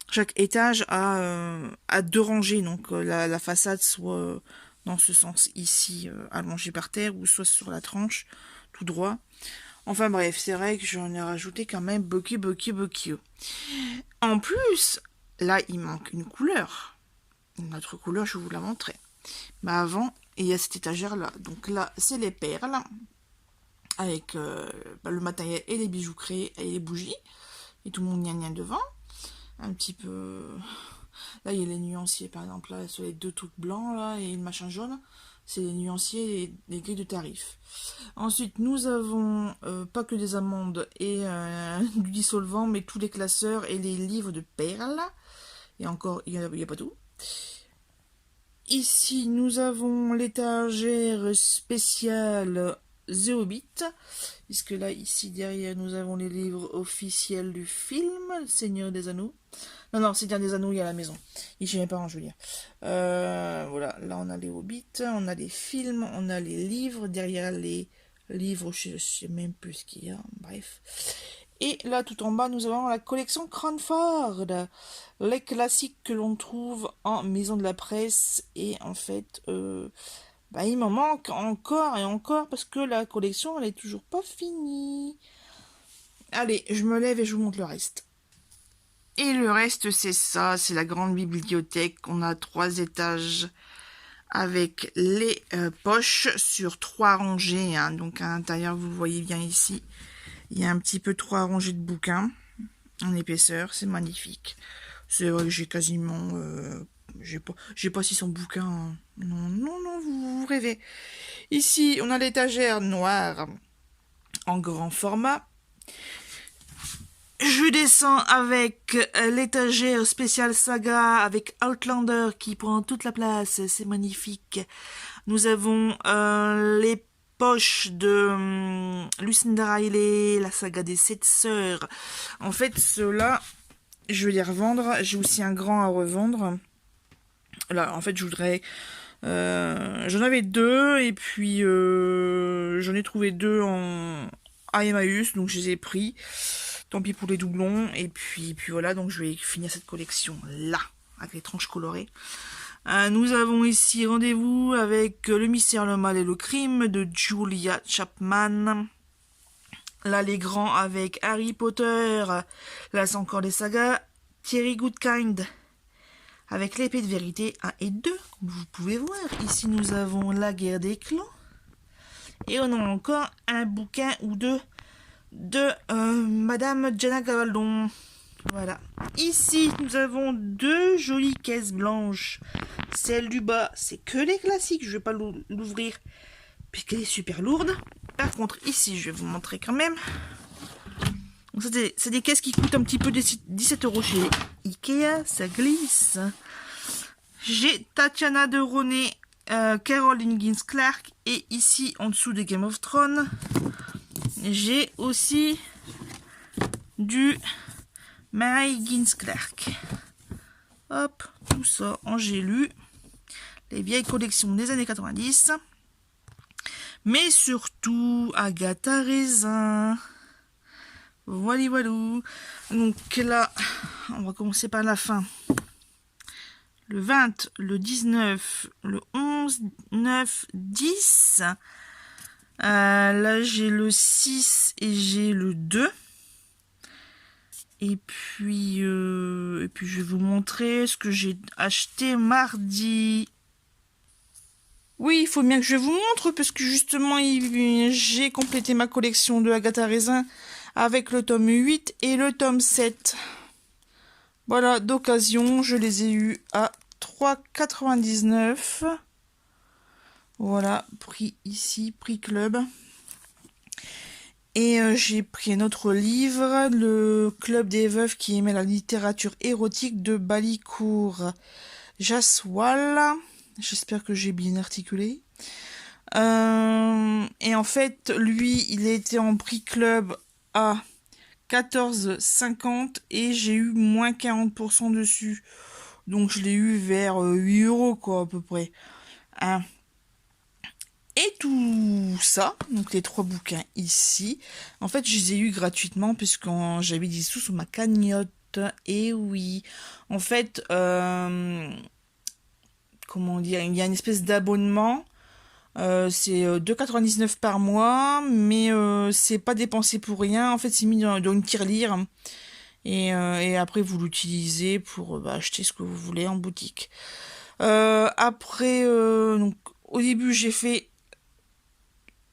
chaque étage a 2 rangées. Donc, la façade soit dans ce sens ici, allongée par terre, ou soit sur la tranche, tout droit. Enfin bref, c'est vrai que j'en ai rajouté quand même beaucoup. En plus, là, il manque une couleur. Une autre couleur, je vais vous la montrer. Mais avant, il y a cette étagère là. Donc là, c'est les perles avec le matériel et les bijoux créés et les bougies et tout mon gna devant. Un petit peu. Là, il y a les nuanciers par exemple là sur les 2 trucs blancs là et le machin jaune. C'est les nuanciers et les grilles de tarifs. Ensuite, nous avons pas que des amandes et du dissolvant, mais tous les classeurs et les livres de perles. Et encore, il n'y a pas tout. Ici, nous avons l'étagère spéciale The Hobbit, puisque là, ici, derrière, nous avons les livres officiels du film, Le Seigneur des Anneaux. Non, Seigneur des Anneaux, il y a à la maison. Ici, mes parents, je veux dire. Voilà, là, on a les Hobbits, on a les films, on a les livres. Derrière les livres, je sais même plus ce qu'il y a, bref. Et là, tout en bas, nous avons la collection Cranford, les classiques que l'on trouve en maison de la presse. Et en fait, il m'en manque encore et encore parce que la collection, elle est toujours pas finie. Allez, je me lève et je vous montre le reste. Et le reste, c'est ça, c'est la grande bibliothèque. On a 3 étages avec les poches sur 3 rangées. Hein. Donc à l'intérieur, vous le voyez bien ici. Il y a un petit peu 3 rangées de bouquins en épaisseur, c'est magnifique. C'est vrai que j'ai quasiment... j'ai pas 600 bouquins. Hein. Non, vous rêvez. Ici, on a l'étagère noire en grand format. Je descends avec l'étagère spéciale saga avec Outlander qui prend toute la place, c'est magnifique. Nous avons les poches de Lucinda Riley, la saga des 7 sœurs. En fait, ceux-là, je vais les revendre. J'ai aussi un grand à revendre. Là, en fait, je voudrais... j'en avais 2 et puis j'en ai trouvé 2 à Emmaüs, donc je les ai pris. Tant pis pour les doublons. Et puis voilà, donc je vais finir cette collection là, avec les tranches colorées. Nous avons ici Rendez-vous avec Le mystère, le mal et le crime de Julia Chapman. Là, les grands avec Harry Potter. Là, c'est encore les sagas. Thierry Goodkind avec l'épée de vérité 1 et 2, comme vous pouvez voir. Ici, nous avons La guerre des clans. Et on a encore un bouquin ou 2 de Madame Jana Gavaldon. Voilà. Ici, nous avons 2 jolies caisses blanches. Celle du bas, c'est que les classiques. Je ne vais pas l'ouvrir puisqu'elle est super lourde. Par contre, ici, je vais vous montrer quand même. C'est des caisses qui coûtent un petit peu 17 € chez Ikea. Ça glisse. J'ai Tatiana de Ronet, Carol Higgins Clark. Et ici, en dessous de Game of Thrones, j'ai aussi du Mary Higgins Clark. Hop, tout ça en j'ai lu. Les vieilles collections des années 90. Mais surtout, Agatha Raisin. Voilà, voilà. Donc là, on va commencer par la fin. Le 20, le 19, le 11, 9, 10. Là, j'ai le 6 et j'ai le 2. Et puis je vais vous montrer ce que j'ai acheté mardi. Oui, il faut bien que je vous montre, parce que justement, j'ai complété ma collection de Agatha Raisin avec le tome 8 et le tome 7. Voilà, d'occasion, je les ai eus à 3,99 €. Voilà, prix ici, prix club. Et j'ai pris un autre livre, le Club des Veuves qui aimait la littérature érotique de Balikour Jaswal. J'espère que j'ai bien articulé. Et en fait, lui, il était en prix club à 14,50 € et j'ai eu moins 40% dessus. Donc je l'ai eu vers 8 € quoi, à peu près. Hein. Et tout ça, donc les 3 bouquins ici, en fait, je les ai eus gratuitement puisque j'avais des sous sur ma cagnotte. Et oui, en fait, comment dire, il y a une espèce d'abonnement. C'est 2,99 € par mois, mais c'est pas dépensé pour rien. En fait, c'est mis dans une tirelire. Et après, vous l'utilisez pour acheter ce que vous voulez en boutique. Après, donc, au début, j'ai fait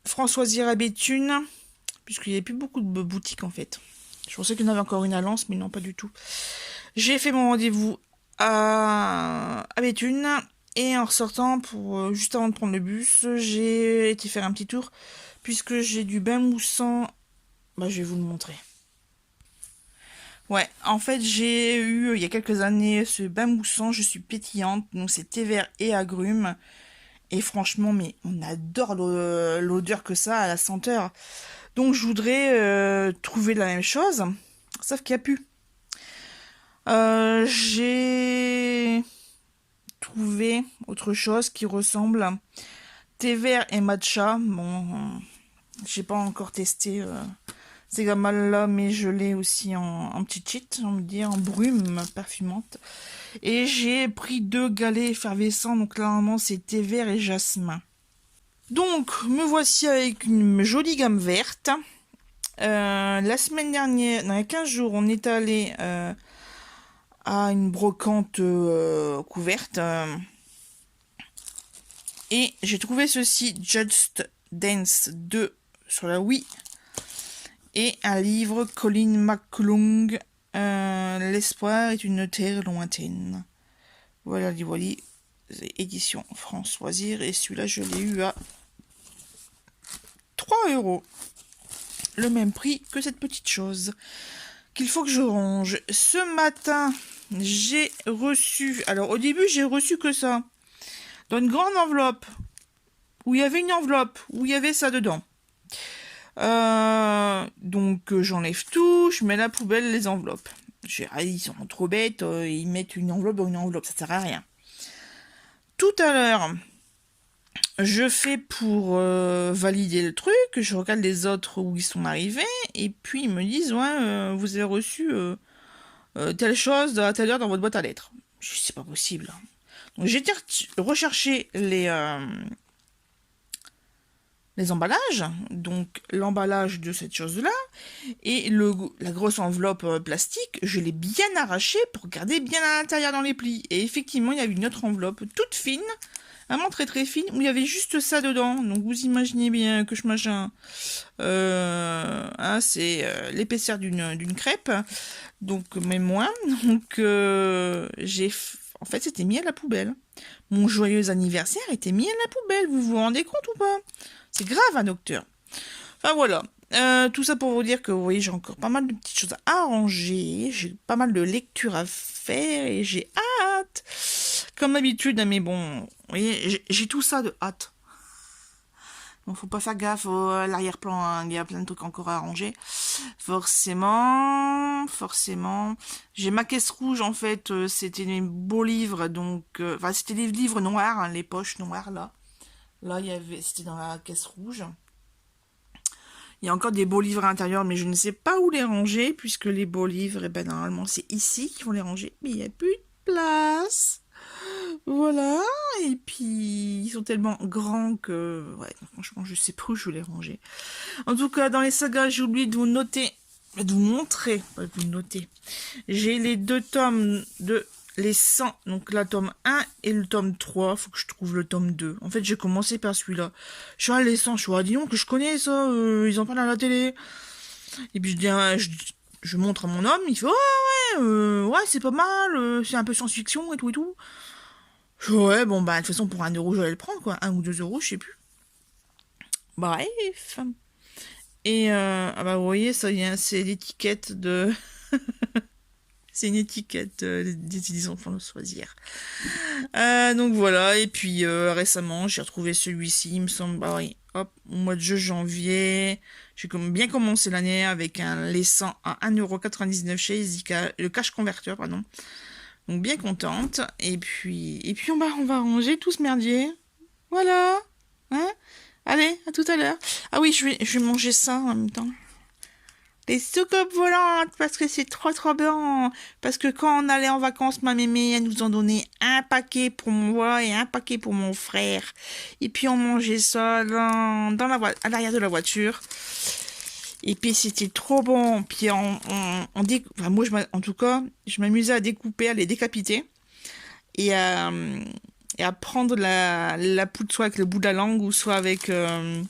Françoisière à Béthune, puisqu'il n'y avait plus beaucoup de boutiques en fait. Je pensais qu'il y en avait encore une à Lens, mais non, pas du tout. J'ai fait mon rendez-vous à Béthune, et en ressortant, juste avant de prendre le bus, j'ai été faire un petit tour, puisque j'ai du bain moussant. Je vais vous le montrer. Ouais, en fait, j'ai eu, il y a quelques années, ce bain moussant, je suis pétillante, donc c'est thé vert et agrumes. Et franchement, mais on adore l'odeur que ça, à la senteur. Donc je voudrais trouver la même chose, sauf qu'il n'y a plus. J'ai trouvé autre chose qui ressemble. Thé vert et matcha. Bon, j'ai pas encore testé ces gammes-là, mais je l'ai aussi en petit cheat, on va dire, en brume parfumante. Et j'ai pris 2 galets effervescents, donc là, normalement, c'est thé vert et jasmin. Donc, me voici avec une jolie gamme verte. La semaine dernière, dans les 15 jours, on est allé à une brocante couverte. Et j'ai trouvé ceci, Just Dance 2 sur la Wii. Et un livre, Colin McClung, L'espoir est une terre lointaine. Voilà, voilà, édition Françoisière. Et celui-là, je l'ai eu à 3 €. Le même prix que cette petite chose qu'il faut que je range. Ce matin, j'ai reçu... Alors, au début, j'ai reçu que ça. Dans une grande enveloppe. Où il y avait une enveloppe. Où il y avait ça dedans. Donc, j'enlève tout. Je mets à la poubelle les enveloppes. Ils sont trop bêtes. Ils mettent une enveloppe dans une enveloppe. Ça sert à rien. Tout à l'heure... Je fais pour valider le truc, je regarde les autres où ils sont arrivés, et puis ils me disent, ouais, vous avez reçu telle chose à telle heure dans votre boîte à lettres. Je dis, c'est pas possible. Donc j'ai recherché les emballages, donc l'emballage de cette chose-là, et la grosse enveloppe plastique, je l'ai bien arrachée pour garder bien à l'intérieur dans les plis. Et effectivement, il y avait une autre enveloppe toute fine, vraiment très très fine, où il y avait juste ça dedans. Donc vous imaginez bien que je machin, c'est l'épaisseur d'une crêpe, donc même moins. Donc en fait, c'était mis à la poubelle. Mon joyeux anniversaire était mis à la poubelle. Vous vous rendez compte ou pas? C'est grave, un docteur. Enfin voilà. Tout ça pour vous dire que vous voyez, j'ai encore pas mal de petites choses à arranger. J'ai pas mal de lectures à faire et j'ai hâte. Comme d'habitude, mais bon, vous voyez, j'ai tout ça de hâte. Donc faut pas faire gaffe à l'arrière-plan, hein, il y a plein de trucs encore à arranger. Forcément. J'ai ma caisse rouge, en fait, c'était des beaux livres, donc... c'était des livres noirs, hein, les poches noires, là. Là, c'était dans la caisse rouge. Il y a encore des beaux livres à l'intérieur, mais je ne sais pas où les ranger, puisque les beaux livres, eh ben, normalement, c'est ici qu'ils vont les ranger. Mais il n'y a plus de place. Voilà. Et puis, ils sont tellement grands que, ouais, franchement, je sais pas où je vais les ranger. En tout cas, dans les sagas, j'ai oublié de vous noter, de vous montrer, pas de vous noter. J'ai les 2 tomes de les 100, donc la tome 1 et le tome 3, faut que je trouve le tome 2. En fait, j'ai commencé par celui-là. Je suis allé les 100, je suis dis donc que je connais ça, ils en parlent à la télé. Et puis je dis, je montre à mon homme, il fait, ouais, c'est pas mal, c'est un peu science-fiction et tout et tout. Je dis, ouais, bon, bah, de toute façon, pour 1 euro, j'allais le prendre, quoi. 1 ou 2 euros, je sais plus. Bref. Et, ah bah, vous voyez, ça y est, c'est l'étiquette de... C'est une étiquette des enfants de choisir. Donc voilà, et puis récemment, j'ai retrouvé celui-ci, il me semble, bah oui, hop, au mois de janvier, j'ai bien commencé l'année avec un laissant à 1,99€ chez Zika, le cash converteur, pardon. Donc bien contente, et puis on va ranger tout ce merdier. Voilà, hein. Allez, à tout à l'heure. Ah oui, je vais manger ça en même temps. Les soucoupes volantes, parce que c'est trop bien. Parce que quand on allait en vacances, ma mémé, elle nous en donnait un paquet pour moi et un paquet pour mon frère. Et puis on mangeait ça à l'arrière de la voiture. Et puis c'était trop bon. Puis enfin, moi, en tout cas, je m'amusais à découper, à les décapiter. Et à prendre la poudre soit avec le bout de la langue ou soit avec... le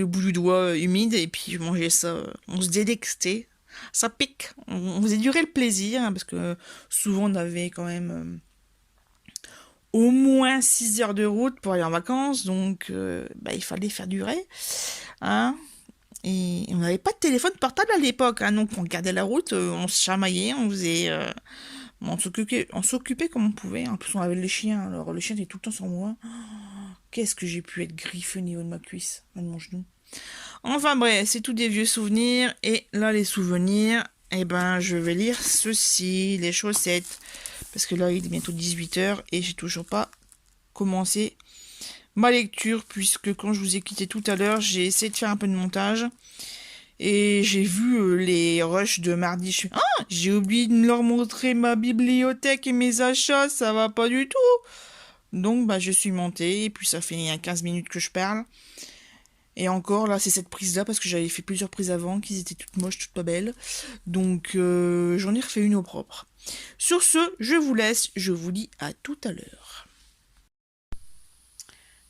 bout du doigt humide, et puis je mangeais ça, on se délectait, ça pique, on faisait durer le plaisir, hein, parce que souvent on avait quand même au moins 6 heures de route pour aller en vacances, donc bah, il fallait faire durer, hein, et on n'avait pas de téléphone portable à l'époque, hein, donc on regardait la route, on se chamaillait, on faisait... on s'occupait comme on pouvait, en plus on avait les chiens, alors le chien était tout le temps sur moi. Qu'est-ce que j'ai pu être griffé au niveau de ma cuisse, de mon genou. Enfin bref, c'est tout des vieux souvenirs. Et là, les souvenirs, eh ben, je vais lire ceci, les chaussettes. Parce que là, il est bientôt 18h et j'ai toujours pas commencé ma lecture. Puisque quand je vous ai quitté tout à l'heure, j'ai essayé de faire un peu de montage. Et j'ai vu les rushs de mardi. J'ai oublié de leur montrer ma bibliothèque et mes achats, ça va pas du tout. Donc, bah, je suis montée, et puis ça fait 15 minutes que je parle. Et encore, là, c'est cette prise-là, parce que j'avais fait plusieurs prises avant, qui étaient toutes moches, toutes pas belles. Donc, j'en ai refait une au propre. Sur ce, je vous laisse, je vous dis à tout à l'heure.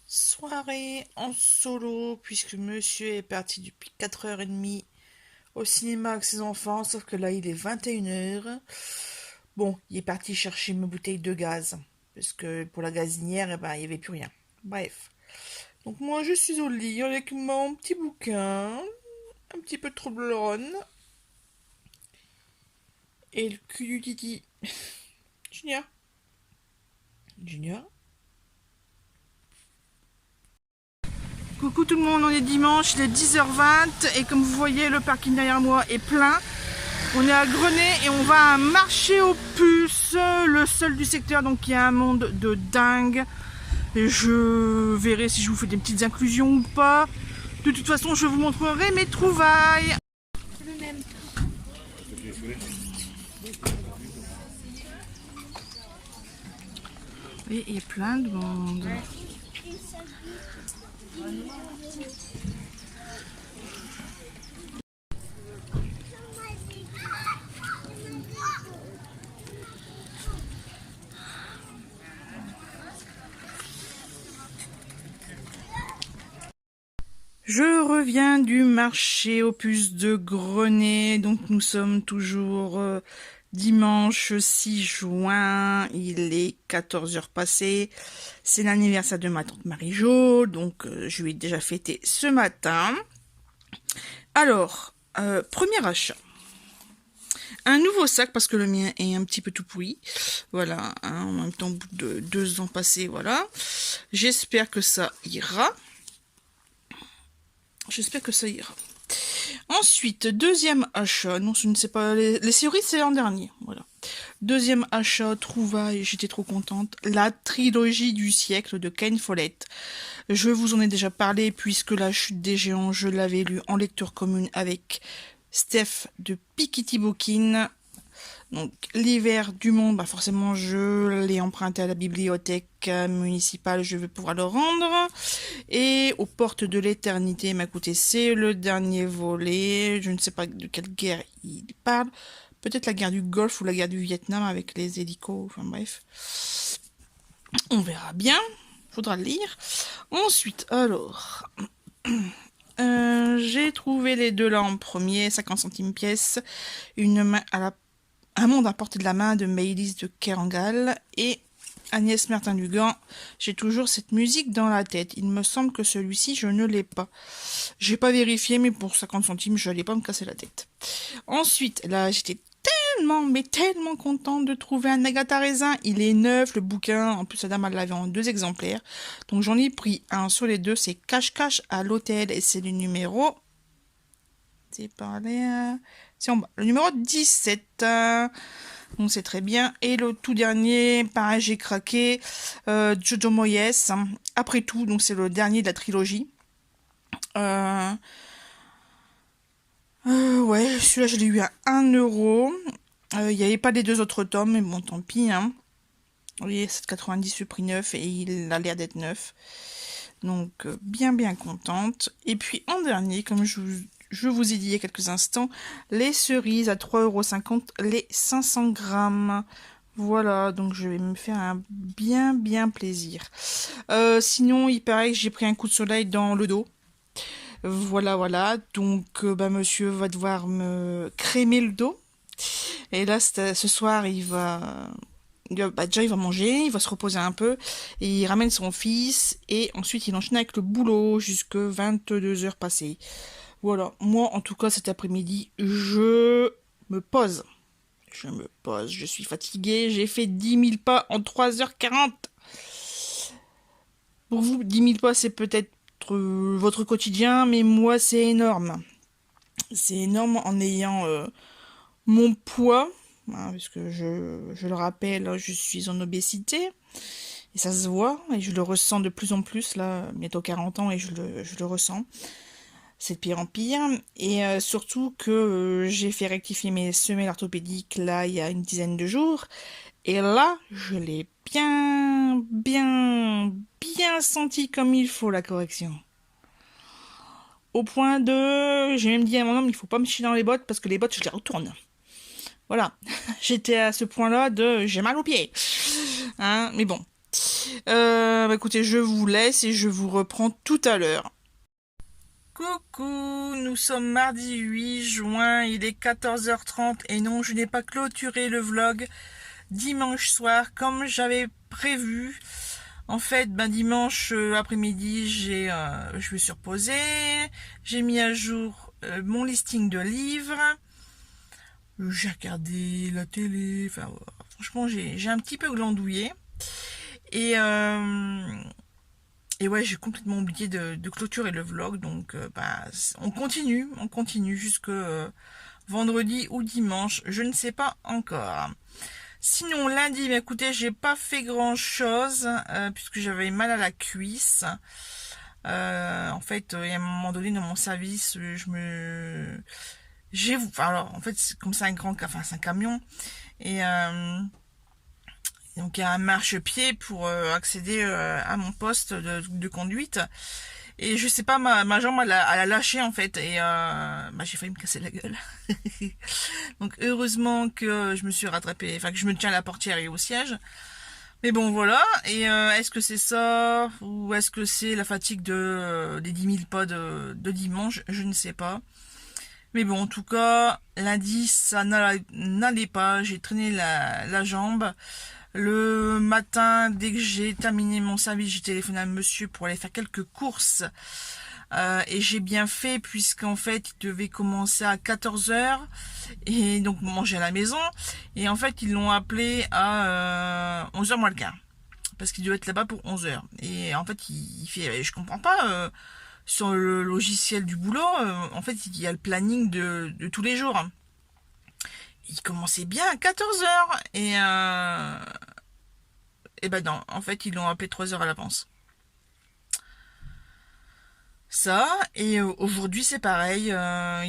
Soirée en solo, puisque monsieur est parti depuis 4h30 au cinéma avec ses enfants, sauf que là, il est 21h. Bon, il est parti chercher ma bouteille de gaz. Parce que pour la gazinière, eh ben, il n'y avait plus rien. Bref. Donc moi, je suis au lit avec mon petit bouquin, un petit peu de Toblerone, et le cul du titi. Junior. Junior. Coucou tout le monde, on est dimanche, il est 10h20, et comme vous voyez, le parking derrière moi est plein. On est à Grenay et on va à un marché aux puces, le seul du secteur, donc il y a un monde de dingue. Et je verrai si je vous fais des petites inclusions ou pas. De toute façon, je vous montrerai mes trouvailles. C'est le même. Et il y a plein de monde. Je reviens du marché aux puces de Grenay, donc nous sommes toujours dimanche 6 juin, il est 14h passées, c'est l'anniversaire de ma tante Marie-Jo, donc je lui ai déjà fêté ce matin. Alors, premier achat. Un nouveau sac, parce que le mien est un petit peu tout pourri. Voilà, hein, en même temps, au bout de 2 ans passés, voilà. J'espère que ça ira. J'espère que ça ira. Ensuite, deuxième achat. Non, je ne sais pas. Les cerises, c'est l'an dernier. Voilà. Deuxième achat, trouvaille. J'étais trop contente. La trilogie du siècle de Ken Follett. Je vous en ai déjà parlé puisque La Chute des Géants, je l'avais lu en lecture commune avec Steph de Pikitty Bookin. Donc l'hiver du monde, bah forcément je l'ai emprunté à la bibliothèque municipale, je vais pouvoir le rendre. Et aux portes de l'éternité, m'a coûté, c'est le dernier volet, je ne sais pas de quelle guerre il parle, peut-être la guerre du Golfe ou la guerre du Vietnam avec les hélicos, enfin bref. On verra bien, faudra le lire. Ensuite, alors... j'ai trouvé les deux là en premier, 50 centimes pièce, une main à la Un monde à portée de la main de Maëlys de Kerangal et Agnès Martin-Dugan. J'ai toujours cette musique dans la tête. Il me semble que celui-ci, je ne l'ai pas. J'ai pas vérifié, mais pour 50 centimes, je n'allais pas me casser la tête. Ensuite, là, j'étais tellement contente de trouver un Agatha Raisin. Il est neuf, le bouquin. En plus, la dame, elle l'avait en 2 exemplaires. Donc, j'en ai pris un sur les deux. C'est Cache-Cache à l'hôtel et c'est le numéro... C'est parlé... C'est en bas. Le numéro 17. Donc c'est très bien. Et le tout dernier, pareil, j'ai craqué. Jojo Moyes. Après tout, donc c'est le dernier de la trilogie. Ouais, celui-là, je l'ai eu à 1 euro. Il n'y avait pas les 2 autres tomes, mais bon, tant pis. Hein. Vous voyez, 7,90 le prix neuf et il a l'air d'être neuf. Donc, bien contente. Et puis, en dernier, comme je vous ai dit il y a quelques instants, les cerises à 3,50 € les 500 grammes. Voilà, donc je vais me faire un bien plaisir. Sinon, il paraît que j'ai pris un coup de soleil dans le dos. Voilà. Donc, monsieur va devoir me crémer le dos. Et là, ce soir, déjà, il va manger, il va se reposer un peu, et il ramène son fils, et ensuite, il enchaîne avec le boulot jusque 22 h passées. Voilà, moi en tout cas cet après-midi, je me pose. Je suis fatiguée, j'ai fait 10 000 pas en 3h40. Pour vous, 10 000 pas c'est peut-être votre quotidien, mais moi c'est énorme. C'est énorme en ayant mon poids, hein, parce que je le rappelle, je suis en obésité. Et ça se voit, et je le ressens de plus en plus, là, bientôt 40 ans, et je le ressens. C'est de pire en pire. Et surtout que j'ai fait rectifier mes semelles orthopédiques là il y a une dizaine de jours. Et là, je l'ai bien senti comme il faut la correction. Au point de... J'ai même dit à mon homme, il faut pas me chier dans les bottes parce que les bottes, je les retourne. Voilà. J'étais à ce point-là de... J'ai mal aux pieds. Hein, mais bon. Écoutez, je vous laisse et je vous reprends tout à l'heure. Coucou, nous sommes mardi 8 juin, il est 14h30 et non, je n'ai pas clôturé le vlog dimanche soir comme j'avais prévu. En fait, dimanche après-midi, je me suis reposée, j'ai mis à jour mon listing de livres, j'ai regardé la télé, enfin franchement j'ai un petit peu glandouillé et ouais, j'ai complètement oublié de clôturer le vlog, donc on continue jusque vendredi ou dimanche, je ne sais pas encore. Sinon lundi, écoutez, j'ai pas fait grand chose puisque j'avais mal à la cuisse. En fait, à un moment donné dans mon service, alors en fait, comme c'est un c'est un camion et donc il y a un marchepied pour accéder à mon poste de conduite. Et je sais pas, ma jambe elle a lâché en fait et j'ai failli me casser la gueule. Donc heureusement que je me suis rattrapée, enfin que je me tiens à la portière et au siège. Mais bon voilà, et est-ce que c'est ça ou est-ce que c'est la fatigue des 10 000 pas de dimanche, je ne sais pas. Mais bon, en tout cas, lundi ça n'allait pas, j'ai traîné la jambe. Le matin, dès que j'ai terminé mon service, j'ai téléphoné à monsieur pour aller faire quelques courses. Et j'ai bien fait puisqu'en fait, il devait commencer à 14 h et donc manger à la maison. Et en fait, ils l'ont appelé à 11 h moins le quart. Parce qu'il devait être là-bas pour 11 h. Et en fait, il fait, je comprends pas, sur le logiciel du boulot, en fait, il y a le planning de tous les jours. Il commençait bien à 14 h et non, en fait ils l'ont appelé 3 heures à l'avance. Ça, et aujourd'hui c'est pareil,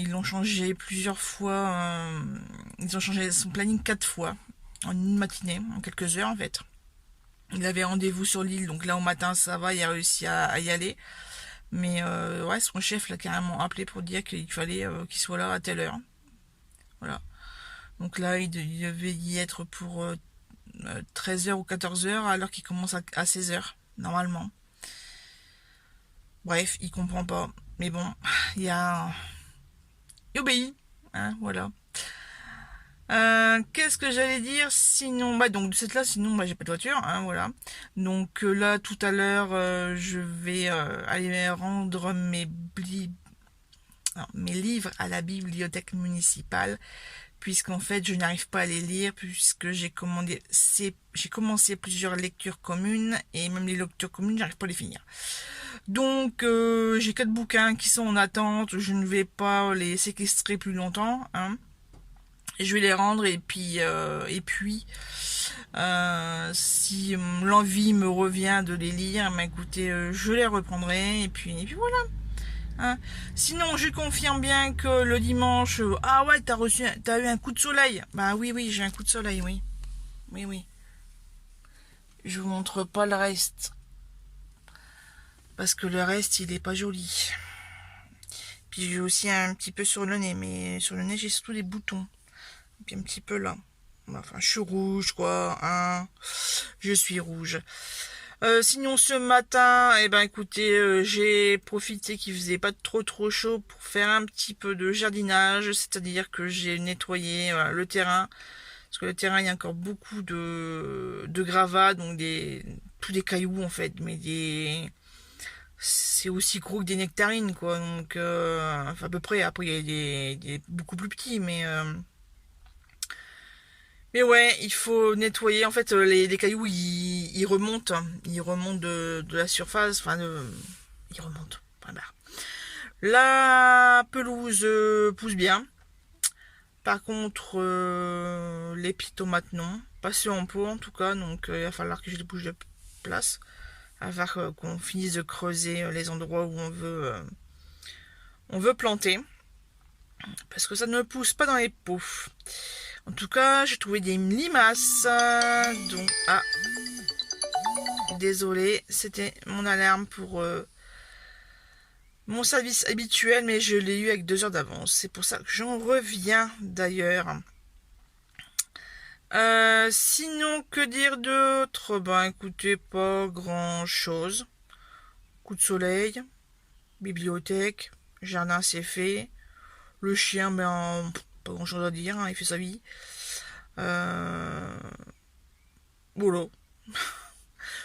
ils l'ont changé plusieurs fois, ils ont changé son planning 4 fois, en une matinée, en quelques heures en fait. Il avait rendez-vous sur l'île, donc là au matin ça va, il a réussi à y aller. Mais ouais, son chef l'a carrément appelé pour dire qu'il fallait qu'il soit là à telle heure. Voilà. Donc là, il devait y être pour 13 h ou 14 h, alors qu'il commence à 16 h, normalement. Bref, il comprend pas. Mais bon, il y a... Il obéit. Hein, voilà. Qu'est-ce que j'allais dire sinon, bah donc de cette là, sinon bah j'ai pas de voiture, hein, voilà. Donc là tout à l'heure je vais aller rendre mes livres à la bibliothèque municipale, puisqu'en fait je n'arrive pas à les lire, puisque j'ai commencé plusieurs lectures communes, et même les lectures communes j'arrive pas à les finir. Donc j'ai 4 bouquins qui sont en attente, je ne vais pas les séquestrer plus longtemps, hein. Je vais les rendre, et puis si l'envie me revient de les lire, bah, écoutez, je les reprendrai, et puis voilà. Hein. Sinon, je confirme bien que le dimanche, ah ouais, t'as eu un coup de soleil. Bah oui, j'ai un coup de soleil, oui. Oui. Je vous montre pas le reste, parce que le reste, il est pas joli. Puis j'ai aussi un petit peu sur le nez, mais sur le nez, j'ai surtout des boutons. Et puis un petit peu là. Enfin, je suis rouge, quoi. Hein. Je suis rouge. Sinon ce matin, eh ben écoutez, j'ai profité qu'il faisait pas trop chaud pour faire un petit peu de jardinage, c'est-à-dire que j'ai nettoyé le terrain, parce que le terrain il y a encore beaucoup de gravats, donc tous des cailloux en fait, mais c'est aussi gros que des nectarines quoi, donc enfin à peu près. Après il y a des beaucoup plus petits, mais ouais, il faut nettoyer. En fait, les cailloux, ils remontent. Ils remontent de la surface. Enfin, ils remontent. Voilà. La pelouse pousse bien. Par contre, les petites tomates, non. Pas ceux en pot, en tout cas. Donc, il va falloir que je les bouge de place. Afin qu'on finisse de creuser les endroits où on veut planter. Parce que ça ne pousse pas dans les pots. En tout cas, j'ai trouvé des limaces. Donc, désolé, c'était mon alarme pour mon service habituel, mais je l'ai eu avec 2 heures d'avance. C'est pour ça que j'en reviens d'ailleurs. Sinon, que dire d'autre? Ben, écoutez, pas grand chose. Coup de soleil, bibliothèque, jardin c'est fait. Le chien, ben, pas grand chose à dire, hein, il fait sa vie. Voilà.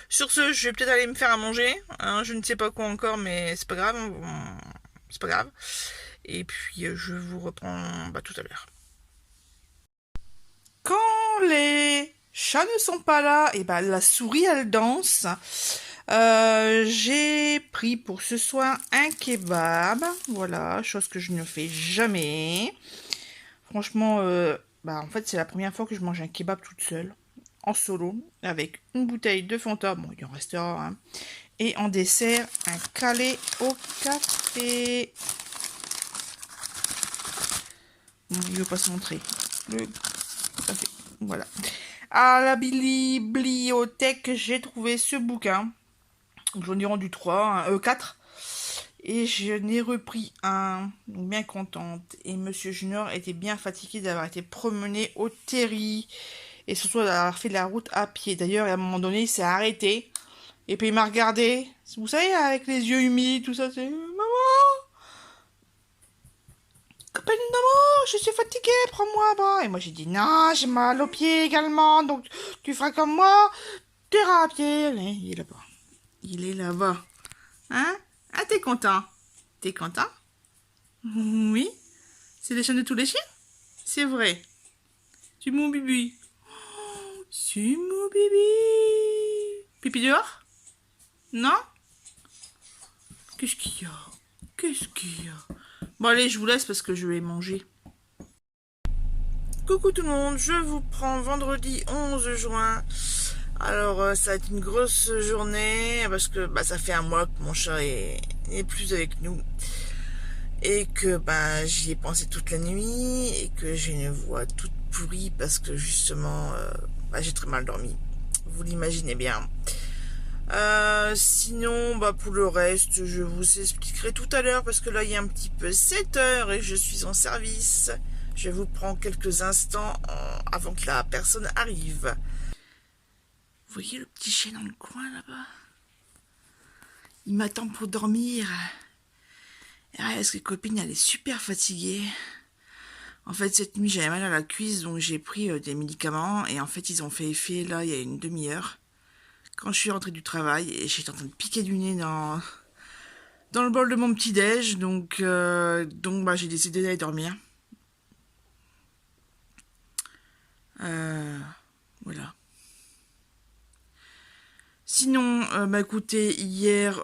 Sur ce, je vais peut-être aller me faire à manger. Hein, je ne sais pas quoi encore, mais c'est pas grave. C'est pas grave. Et puis, je vous reprends tout à l'heure. Quand les chats ne sont pas là, et ben la souris elle danse. J'ai pris pour ce soir un kebab, voilà, chose que je ne fais jamais. Franchement, en fait c'est la première fois que je mange un kebab toute seule, en solo, avec une bouteille de Fanta, bon il en restera, hein, et en dessert un calé au café. Bon, il ne veut pas se montrer. Le café, voilà. À la bibliothèque, j'ai trouvé ce bouquin. J'en ai rendu 4. Et je n'ai repris un, donc bien contente. Et Monsieur Junior était bien fatigué d'avoir été promené au terri. Et surtout d'avoir fait la route à pied. D'ailleurs, à un moment donné, il s'est arrêté. Et puis il m'a regardé. Vous savez, avec les yeux humides, tout ça, c'est... Maman! Copine d'amour, je suis fatiguée, prends-moi bas. Et moi j'ai dit non, j'ai mal aux pieds également, donc tu feras comme moi, tu iras à pied. Allez, il est là-bas. Il est là-bas. Hein? Ah, t'es content? T'es content? Oui. C'est les chiens de tous les chiens? C'est vrai. C'est mon bibi. Oh, c'est mon bibi. Pipi dehors? Non? Qu'est-ce qu'il y a? Qu'est-ce qu'il y a? Bon allez, je vous laisse parce que je vais manger. Coucou tout le monde, je vous prends vendredi 11 juin. Alors, ça va être une grosse journée parce que bah, ça fait un mois que mon chat n'est plus avec nous et que bah, j'y ai pensé toute la nuit et que j'ai une voix toute pourrie parce que justement, bah, j'ai très mal dormi. Vous l'imaginez bien. Sinon, bah, pour le reste, je vous expliquerai tout à l'heure parce que là, il y a un petit peu 7 heures et je suis en service. Je vous prends quelques instants avant que la personne arrive. Vous voyez le petit chien dans le coin là-bas? Il m'attend pour dormir. Parce que copine, elle est super fatiguée. En fait, cette nuit, j'avais mal à la cuisse, donc j'ai pris des médicaments. Et en fait, ils ont fait effet là, il y a une demi-heure. Quand je suis rentrée du travail, et j'étais en train de piquer du nez dans le bol de mon petit-déj. Donc bah, j'ai décidé d'aller dormir. Voilà. Sinon, bah écoutez, hier,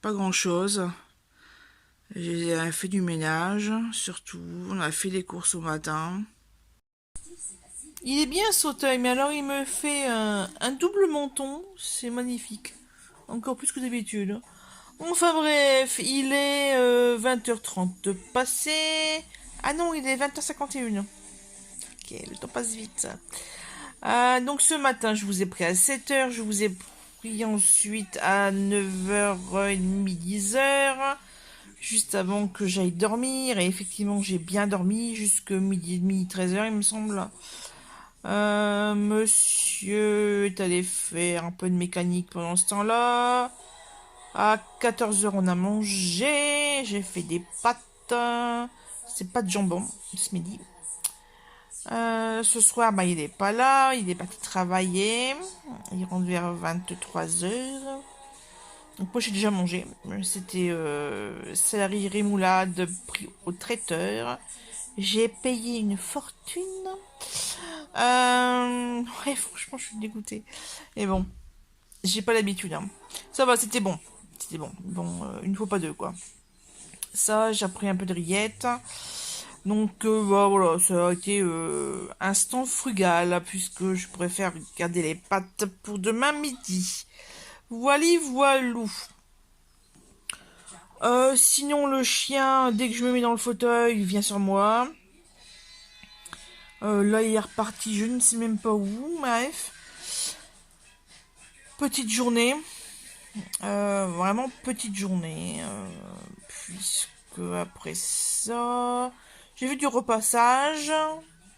pas grand-chose. J'ai fait du ménage, surtout. On a fait les courses au matin. Il est bien ce fauteuil, mais alors il me fait un double menton. C'est magnifique. Encore plus que d'habitude. Enfin bref, il est 20h30 passé. Ah non, il est 20h51. Ok, le temps passe vite. Donc ce matin, je vous ai pris à 7h. Je vous ai pris ensuite à 9h30, 10h. Juste avant que j'aille dormir. Et effectivement, j'ai bien dormi jusque midi et demi, 13h, il me semble. Monsieur est allé faire un peu de mécanique pendant ce temps-là. À 14h, on a mangé. J'ai fait des pâtes. C'est pas de jambon ce midi. Ce soir, bah, il est pas là. Il est parti travailler. Il rentre vers 23h. Donc moi j'ai déjà mangé. C'était céleri rémoulade pris au traiteur. J'ai payé une fortune. Ouais, franchement je suis dégoûtée. Mais bon, j'ai pas l'habitude. Hein. Ça va, c'était bon. C'était bon. Bon, une fois pas deux quoi. Ça, j'ai pris un peu de rillettes. Donc bah, voilà, ça a été instant frugal puisque je préfère garder les pâtes pour demain midi. Voili voilou. Sinon, le chien, dès que je me mets dans le fauteuil, il vient sur moi. Là, il est reparti, je ne sais même pas où. Bref. Petite journée. Vraiment petite journée. Puisque après ça, j'ai vu du repassage.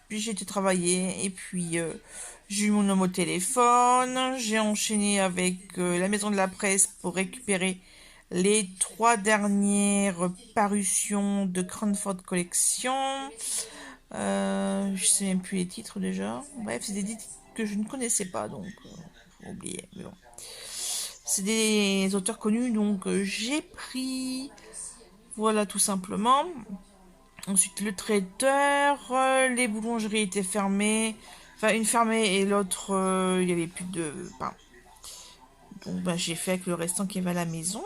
Puis j'ai été travailler. Et puis, j'ai eu mon homme au téléphone. J'ai enchaîné avec la maison de la presse pour récupérer les 3 dernières parutions de Cranford Collection. Je sais même plus les titres déjà. Bref, c'est des titres que je ne connaissais pas, donc faut oublier. Mais bon. C'est des auteurs connus, donc j'ai pris. Voilà, tout simplement. Ensuite, le traiteur. Les boulangeries étaient fermées. Enfin, une fermée et l'autre, il n'y avait plus de pain. Donc, bah, j'ai fait avec le restant qui avait à la maison.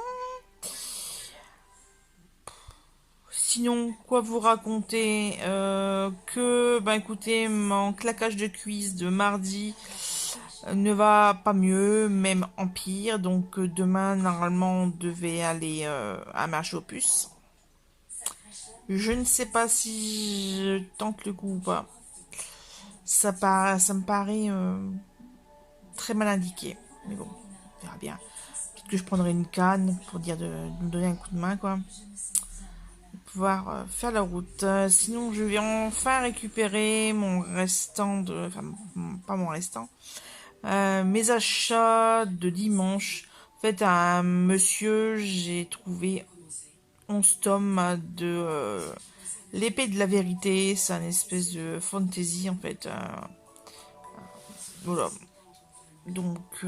Sinon, quoi vous raconter bah écoutez, mon claquage de cuisse de mardi ne va pas mieux, même empire. Donc demain, normalement, on devait aller à marche aux puces. Je ne sais pas si je tente le coup ou pas. Ça me paraît très mal indiqué. Mais bon, on verra bien. Peut-être que je prendrai une canne pour dire de me donner un coup de main, quoi. Pouvoir faire la route. Sinon, je vais enfin récupérer mon restant de... Enfin, pas mon restant. Mes achats de dimanche. En fait, à un monsieur, j'ai trouvé 11 tomes de l'épée de la vérité. C'est une espèce de fantasy, en fait. Voilà. Donc,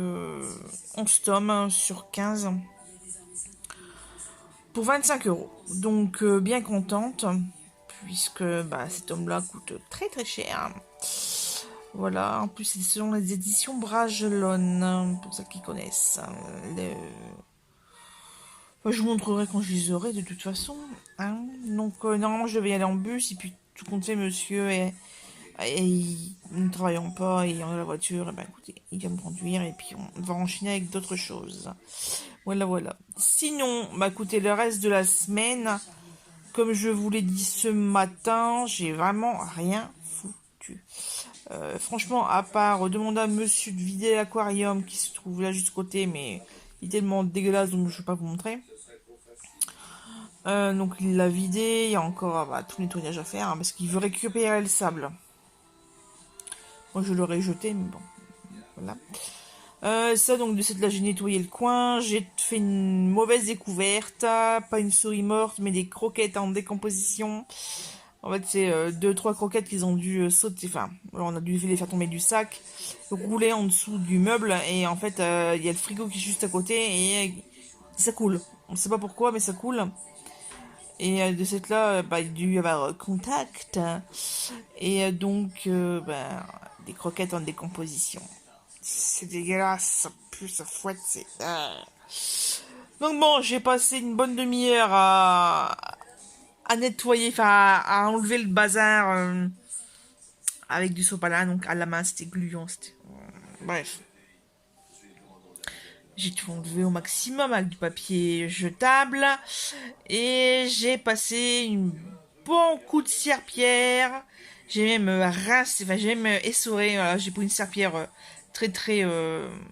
11 tomes sur 15. Pour 25 €. Donc bien contente, puisque bah, cet homme-là coûte très très cher. Voilà, en plus c'est selon les éditions Bragelonne, pour ceux qui connaissent. Enfin, je vous montrerai quand je les aurai de toute façon. Hein. Donc normalement je devais y aller en bus, et puis tout compte fait monsieur et nous ne travaillons pas et on a la voiture, et ben écoutez, il va me conduire et puis on va enchaîner avec d'autres choses. Voilà, voilà. Sinon, bah écoutez, le reste de la semaine, comme je vous l'ai dit ce matin, j'ai vraiment rien foutu. Franchement, à part demander à monsieur de vider l'aquarium qui se trouve là juste à côté, mais il est tellement dégueulasse donc je ne vais pas vous montrer. Donc il l'a vidé, il y a encore tout le nettoyage à faire hein, parce qu'il veut récupérer le sable. Moi je l'aurais jeté, mais bon, voilà. Ça donc de cette là j'ai nettoyé le coin, j'ai fait une mauvaise découverte, pas une souris morte mais des croquettes en décomposition. En fait c'est deux trois croquettes qu'ils ont dû sauter, enfin on a dû les faire tomber du sac, rouler en dessous du meuble et en fait il y a le frigo qui est juste à côté et ça coule. On sait pas pourquoi mais ça coule. Et de cette là, il y a dû y avoir contact. Et donc, des croquettes en décomposition. C'est dégueulasse, ça pue, ça fouette, c'est... Donc bon, j'ai passé une bonne demi-heure à nettoyer, enfin à enlever le bazar avec du sopalin, donc à la main, c'était gluant, c'était... Bref. J'ai tout enlevé au maximum avec du papier jetable. Et j'ai passé un bon coup de serpillère. J'ai même rincé, enfin j'ai même essoré. Voilà, j'ai pris une serpillère très très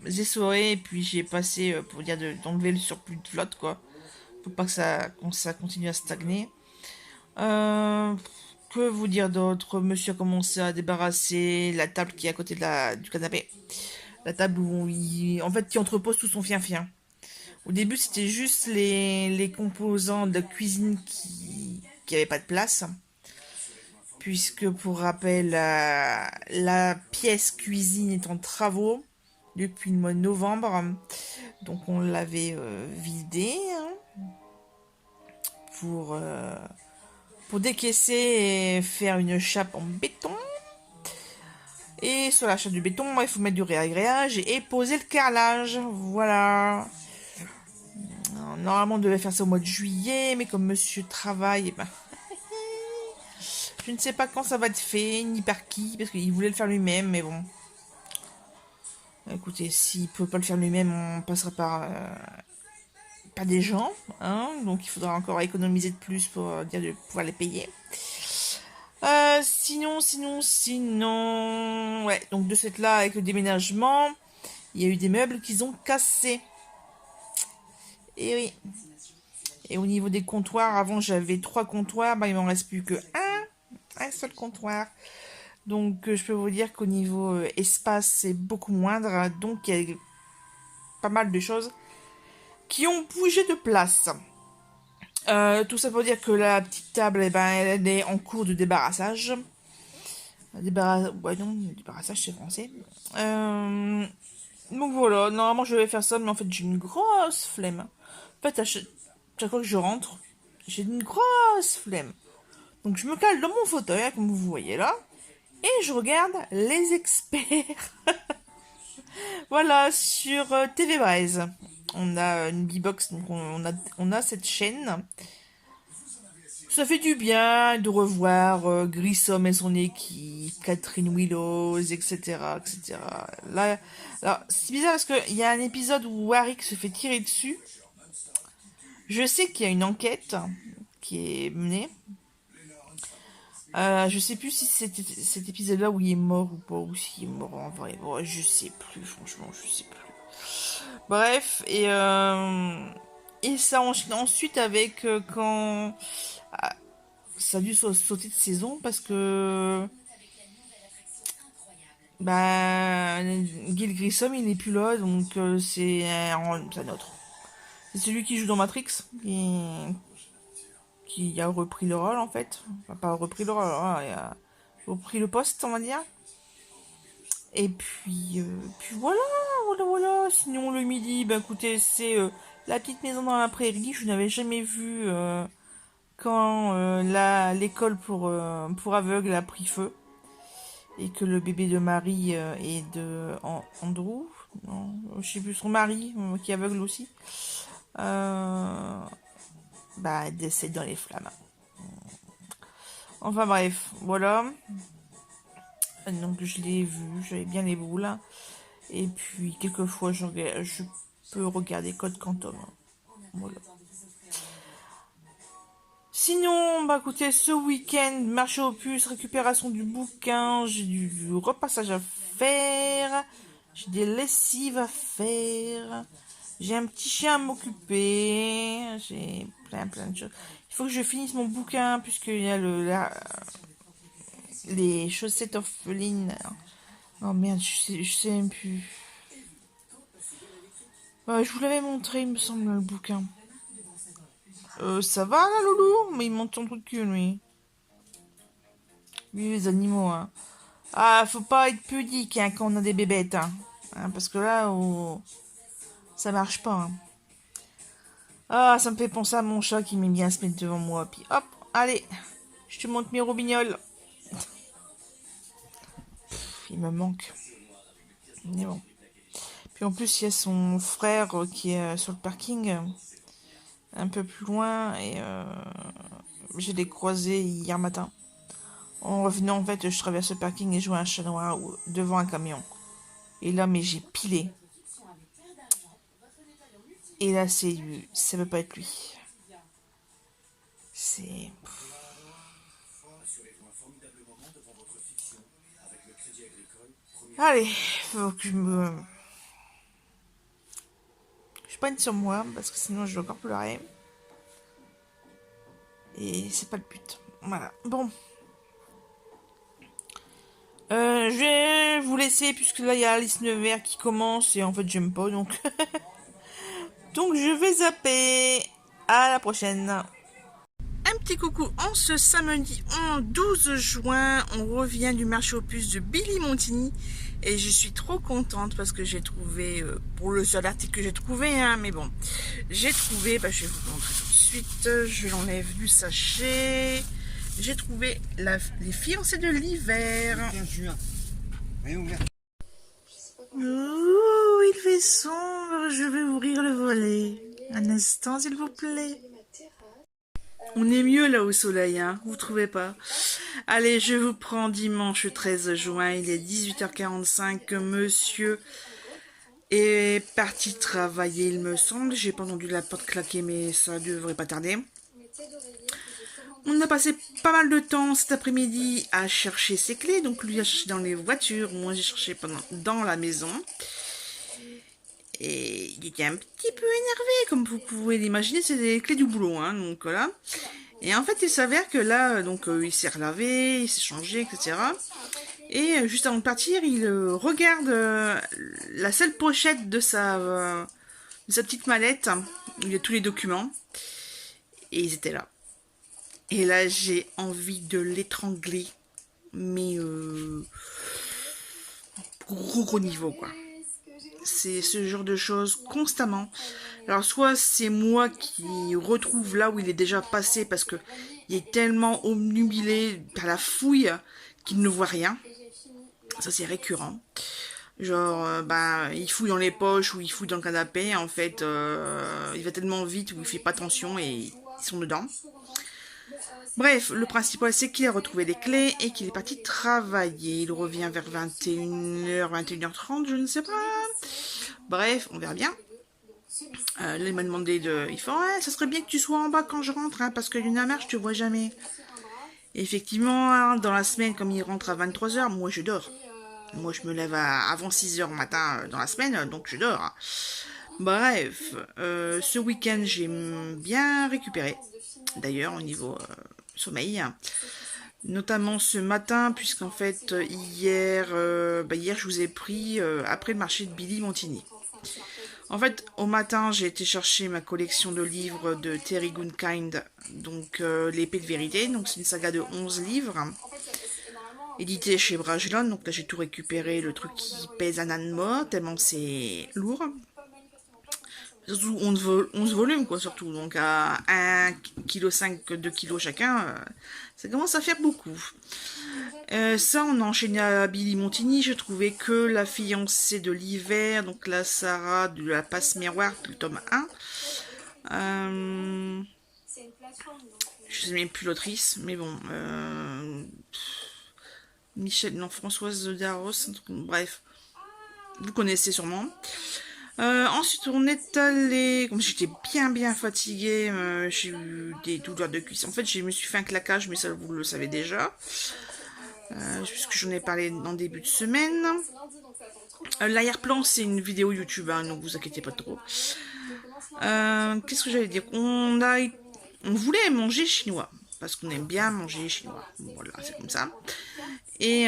essorée. Et puis j'ai passé, pour dire d'enlever le surplus de flotte, quoi. Faut pas que ça continue à stagner. Que vous dire d'autre? Monsieur a commencé à débarrasser la table qui est à côté du canapé. La table en fait, qui entrepose tout son fian-fian. Au début, c'était juste les composants de cuisine qui avaient pas de place. Puisque, pour rappel, la pièce cuisine est en travaux depuis le mois de novembre. Donc, on l'avait vidée hein, pour décaisser et faire une chape en béton. Et sur la chape du béton, il faut mettre du réagréage et poser le carrelage. Voilà. Normalement, on devait faire ça au mois de juillet, mais comme monsieur travaille, je ne sais pas quand ça va être fait, ni par qui, parce qu'il voulait le faire lui-même, mais bon. Écoutez, s'il peut pas le faire lui-même, on passera par des gens, hein, donc il faudra encore économiser de plus pour dire de pouvoir les payer. Sinon, ouais, donc de cette là, avec le déménagement, il y a eu des meubles qu'ils ont cassés. Et oui. Et au niveau des comptoirs, avant j'avais 3 comptoirs, il m'en reste plus que un seul comptoir. Donc je peux vous dire qu'au niveau espace, c'est beaucoup moindre. Donc il y a pas mal de choses qui ont bougé de place. Tout ça pour dire que la petite table, elle est en cours de débarrassage. Débarrassage, c'est français. Donc voilà, normalement je vais faire ça, mais en fait j'ai une grosse flemme. En fait, à chaque fois que je rentre, j'ai une grosse flemme. Donc je me cale dans mon fauteuil, comme vous voyez là, et je regarde les experts. Voilà, sur TV Braise. On a une B-Box, donc on a cette chaîne. Ça fait du bien de revoir Grissom et son équipe, Catherine Willows, etc., etc. Là, alors, c'est bizarre parce qu'il y a un épisode où Warwick se fait tirer dessus. Je sais qu'il y a une enquête qui est menée. Je sais plus si c'était cet épisode-là où il est mort ou pas, ou s'il est mort en vrai. Bon, je sais plus, franchement, je sais plus. Bref, et ça enchaîne ensuite avec quand ça a dû sauter de saison parce que Gil Grissom il n'est plus là, donc c'est un autre. C'est celui qui joue dans Matrix qui a repris le rôle en fait. Enfin, pas repris le rôle, hein, il a repris le poste, on va dire. Et puis voilà. Sinon le midi, écoutez, c'est la petite maison dans la prairie. Je n'avais jamais vu quand l'école pour aveugles a pris feu et que le bébé de Marie et de Andrew, non, je sais plus son mari qui est aveugle aussi, décède dans les flammes. Enfin bref, voilà. Donc je l'ai vu, j'avais bien les boules. Et puis quelquefois je peux regarder Code Quantum. Voilà. Sinon, bah écoutez, ce week-end, marché aux puces, récupération du bouquin, j'ai du repassage à faire, j'ai des lessives à faire, j'ai un petit chien à m'occuper, j'ai plein de choses. Il faut que je finisse mon bouquin puisqu'il y a les chaussettes orphelines. Oh merde, je sais même plus. Je vous l'avais montré, il me semble, le bouquin. Ça va là, Loulou? Mais il monte son truc de cul, lui. Lui, les animaux, hein. Ah, faut pas être pudique hein, quand on a des bébêtes. Parce que là, ça marche pas. Ah, ça me fait penser à mon chat qui met bien se mettre devant moi. Puis hop, allez, je te montre mes robignoles. Il me manque. Mais bon. Puis en plus, il y a son frère qui est sur le parking, un peu plus loin. Et je l'ai croisé hier matin. En revenant, en fait, je traverse le parking et je vois un chat noir devant un camion. Et là, mais j'ai pilé. Et là, ça peut pas être lui. C'est... Allez, faut que je prenne sur moi, parce que sinon je vais encore pleurer. Et c'est pas le but. Voilà. Bon. Je vais vous laisser, puisque là, il y a Alice Nevers qui commence, et en fait, j'aime pas, donc... donc, je vais zapper. À la prochaine. Un petit coucou en ce samedi 12 juin, on revient du marché aux puces de Billy Montigny et je suis trop contente parce que j'ai trouvé, pour le seul article que j'ai trouvé, mais bon, j'ai trouvé, je vais vous montrer tout de suite, je l'enlève du sachet, j'ai trouvé les fiancés de l'hiver. 15 juin. Oh, il fait sombre, je vais ouvrir le volet. Un instant s'il vous plaît. On est mieux là au soleil, vous trouvez pas? Allez, je vous prends dimanche 13 juin, il est 18h45, monsieur est parti travailler, il me semble. J'ai pas entendu la porte claquer, mais ça devrait pas tarder. On a passé pas mal de temps cet après-midi à chercher ses clés, donc lui a cherché dans les voitures, moi j'ai cherché dans la maison. Et il était un petit peu énervé, comme vous pouvez l'imaginer, c'est les clés du boulot, donc voilà. Et en fait, il s'avère que là, donc il s'est relavé, il s'est changé, etc. Et juste avant de partir, il regarde la seule pochette de sa petite mallette, où il y a tous les documents. Et ils étaient là. Et là, j'ai envie de l'étrangler. Mais gros niveau, quoi. C'est ce genre de choses constamment. Alors soit c'est moi qui retrouve là où il est déjà passé parce que il est tellement omnubilé par la fouille qu'il ne voit rien. Ça c'est récurrent. Genre il fouille dans les poches ou il fouille dans le canapé. En fait il va tellement vite ou il fait pas attention et ils sont dedans. Bref, le principal c'est qu'il a retrouvé les clés et qu'il est parti travailler. Il revient vers 21h, 21h30, je ne sais pas. Bref, on verra bien. Là, il m'a demandé il fait, ouais, ça serait bien que tu sois en bas quand je rentre, parce que Lunamar, je te vois jamais. Et effectivement, dans la semaine, comme il rentre à 23h, moi je dors. Moi je me lève avant 6h matin dans la semaine, donc je dors. Bref, ce week-end, j'ai bien récupéré. D'ailleurs, au niveau sommeil. Notamment ce matin, puisqu'en fait, hier, je vous ai pris après le marché de Billy Montigny. En fait, au matin, j'ai été chercher ma collection de livres de Terry Goodkind, donc l'épée de vérité, donc c'est une saga de 11 livres, édité chez Brajlon, donc là j'ai tout récupéré, le truc qui pèse un âne mort, tellement c'est lourd. Surtout 11 volumes, quoi, surtout, donc à 1,5 kg, 2 kg chacun, ça commence à faire beaucoup. Ça, on a enchaîné à Billy Montigny. Je trouvais que La fiancée de l'hiver, donc la Sarah de la passe-miroir, le tome 1. Je sais même plus l'autrice, mais bon. Michel, non, Françoise Darros, bref, vous connaissez sûrement. Ensuite, on est allé, comme j'étais bien fatiguée, j'ai eu des douleurs de cuisse. En fait, je me suis fait un claquage, mais ça, vous le savez déjà, puisque j'en ai parlé en début de semaine. L'arrière-plan, c'est une vidéo YouTube, hein, donc vous inquiétez pas trop. Qu'est-ce que j'allais dire? On voulait manger chinois, parce qu'on aime bien manger chinois. Voilà, c'est comme ça. Et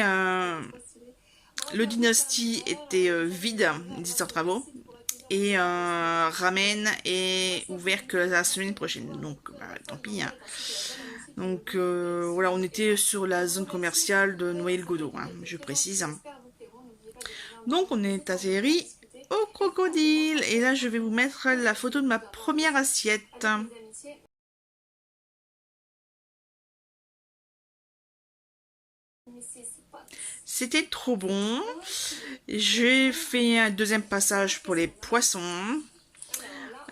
le Dynasty était vide, ils étaient en travaux. Et Ramen est ouvert que la semaine prochaine. Donc, bah, tant pis. Hein. Donc, voilà, on était sur la zone commerciale de Noël-Godot, hein, je précise. Donc, on est atterri au crocodile. Et là, je vais vous mettre la photo de ma première assiette. C'était trop bon. J'ai fait un deuxième passage pour les poissons.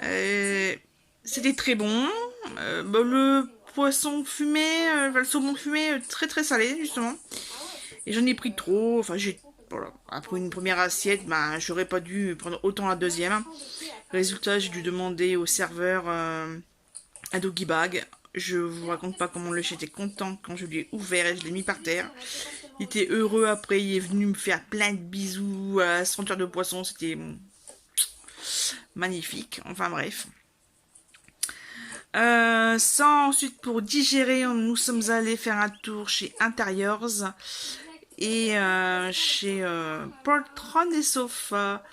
C'était très bon. Le poisson fumé, le saumon fumé, très salé justement. Et j'en ai pris trop. Enfin, voilà. Après une première assiette, bah, j'aurais pas dû prendre autant la deuxième. Résultat, j'ai dû demander au serveur un doggy bag. Je vous raconte pas comment le chien était content quand je lui ai ouvert et je l'ai mis par terre. Il était heureux après, il est venu me faire plein de bisous à la senteur de poisson, c'était magnifique. Enfin bref. Ça, ensuite, pour digérer, nous sommes allés faire un tour chez Interiors et chez Poltron et Sofa.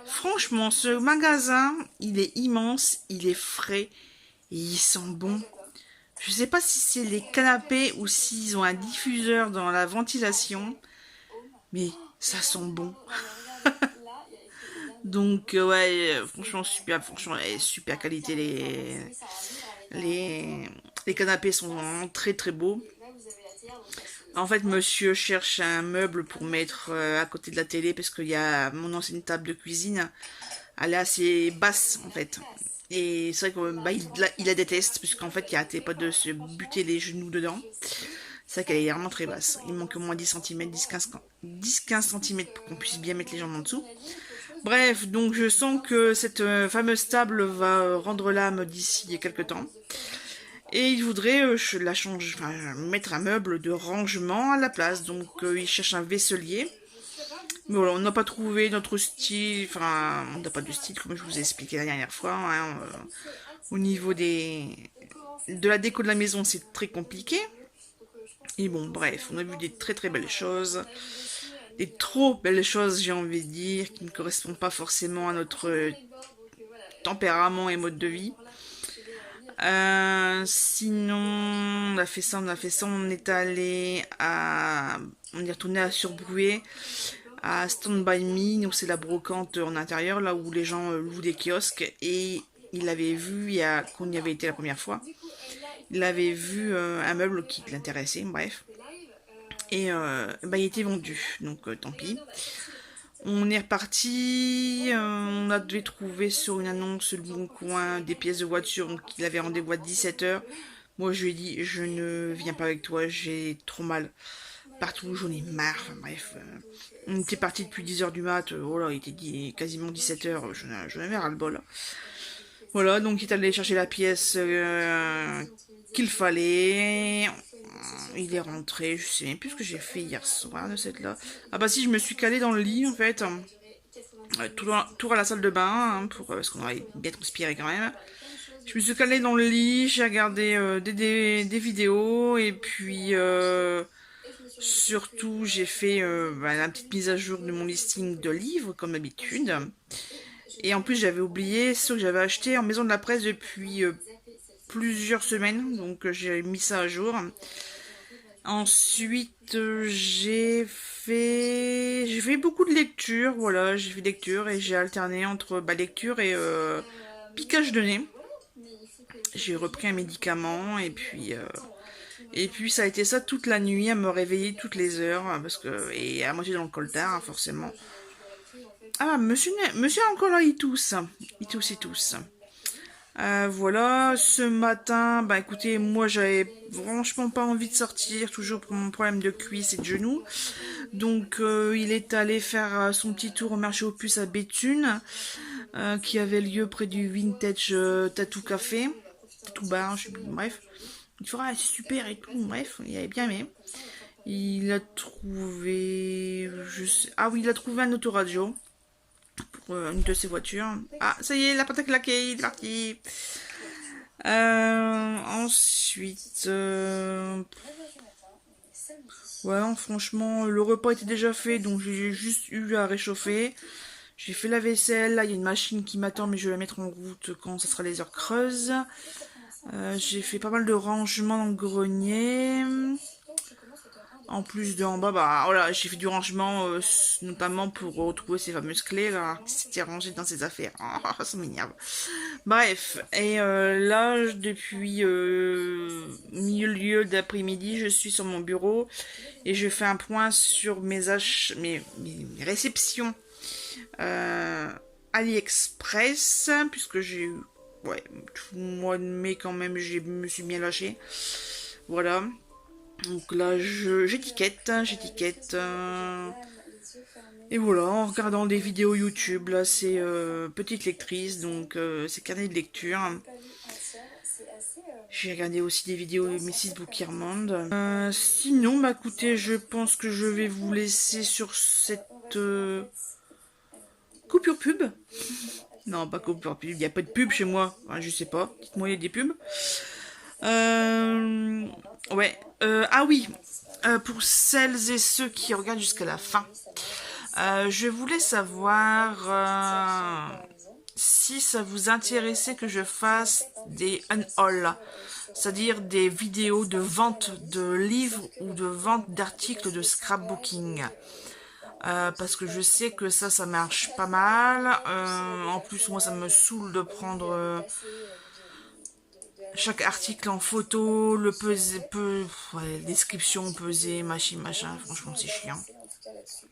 Franchement, ce magasin, il est immense, il est frais et il sent bon. Je sais pas si c'est les canapés ou s'ils ont un diffuseur dans la ventilation, mais ça sent bon. Donc ouais, franchement super qualité, les canapés sont vraiment très beaux. En fait, monsieur cherche un meuble pour mettre à côté de la télé parce qu'il y a mon ancienne table de cuisine, elle est assez basse en fait. Et c'est vrai que bah, il la déteste puisqu'en fait il arrêtait pas de se buter les genoux dedans. C'est vrai qu'elle est vraiment très basse. Il manque au moins 10 cm, 10-15 cm pour qu'on puisse bien mettre les jambes en dessous. Bref, donc je sens que cette fameuse table va rendre l'âme d'ici quelques temps. Et il voudrait mettre un meuble de rangement à la place. Donc il cherche un vaisselier. Mais voilà, on n'a pas trouvé notre style. Enfin, on n'a pas de style comme je vous ai expliqué la dernière fois. Hein, au niveau de la déco de la maison, c'est très compliqué. Et bon, bref, on a vu des très belles choses. Des trop belles choses, j'ai envie de dire, qui ne correspondent pas forcément à notre tempérament et mode de vie. Sinon, on a fait ça, on est allé on est retourné à Surbrouet, à Stand By Me, donc c'est la brocante en intérieur, là où les gens louent des kiosques, et il avait vu, quand on y avait été la première fois, il avait vu un meuble qui l'intéressait, bref. Et bah, il était vendu, donc tant pis. On est reparti, on a dû trouver sur une annonce le Bon Coin des pièces de voiture, donc il avait rendez-vous à 17h. Moi je lui ai dit, je ne viens pas avec toi, j'ai trop mal partout, j'en ai marre, enfin bref. On était parti depuis 10h du mat, oh là, il était quasiment 17h, j'en avais ras le bol. Voilà, donc il est allé chercher la pièce qu'il fallait. Il est rentré, je sais même plus ce que j'ai fait hier soir de cette là. Ah bah si, je me suis calée dans le lit en fait. Tour à la salle de bain, hein, parce qu'on aurait bien transpiré quand même. Je me suis calée dans le lit, j'ai regardé des vidéos et puis surtout j'ai fait la petite mise à jour de mon listing de livres comme d'habitude. Et en plus j'avais oublié ceux que j'avais achetés en maison de la presse depuis plusieurs semaines, donc j'ai mis ça à jour. Ensuite, j'ai fait beaucoup de lecture, voilà, j'ai fait lecture et j'ai alterné entre lecture et piquage de nez. J'ai repris un médicament et puis ça a été ça toute la nuit à me réveiller toutes les heures et à moitié dans le coltard, hein, forcément. Ah, monsieur est encore là, il tousse. Voilà, ce matin, bah écoutez, moi j'avais franchement pas envie de sortir, toujours pour mon problème de cuisse et de genoux. Donc il est allé faire son petit tour au marché aux puces à Béthune, qui avait lieu près du Vintage Tattoo Café, Tattoo Bar, je sais plus, bref. Il fera c'est super et tout, bref, il avait bien aimé. Il a trouvé, ah oui, il a trouvé un autoradio pour une de ses voitures. Ah, ça y est, la pâte à claquer, il est parti. Ensuite, ouais, non, franchement, le repas était déjà fait, donc j'ai juste eu à réchauffer. J'ai fait la vaisselle, là il y a une machine qui m'attend, mais je vais la mettre en route quand ça sera les heures creuses. J'ai fait pas mal de rangements dans le grenier. En plus de en bas, bah voilà, j'ai fait du rangement, notamment pour retrouver ces fameuses clés là, qui s'étaient rangées dans ses affaires. Ah, ça m'énerve. Bref, et là, depuis milieu d'après-midi, je suis sur mon bureau et je fais un point sur mes réceptions AliExpress, puisque j'ai eu, ouais, tout le mois de mai quand même, je me suis bien lâché. Voilà. Donc là, j'étiquette. Et voilà, en regardant des vidéos YouTube, là, c'est petite lectrice, donc c'est carnet de lecture. J'ai regardé aussi des vidéos de Mrs. Bookirmond. Sinon, bah écoutez, je pense que je vais vous laisser sur cette coupure pub. Non, pas coupure pub, il n'y a pas de pub chez moi. Enfin, je sais pas, dites-moi, il y a des pubs. Ouais. Ah oui, pour celles et ceux qui regardent jusqu'à la fin, je voulais savoir si ça vous intéressait que je fasse des unhaul, c'est-à-dire des vidéos de vente de livres ou de vente d'articles de scrapbooking. Parce que je sais que ça marche pas mal. En plus, moi, ça me saoule de prendre chaque article en photo, le peser, ouais, description, peser, machin, franchement c'est chiant.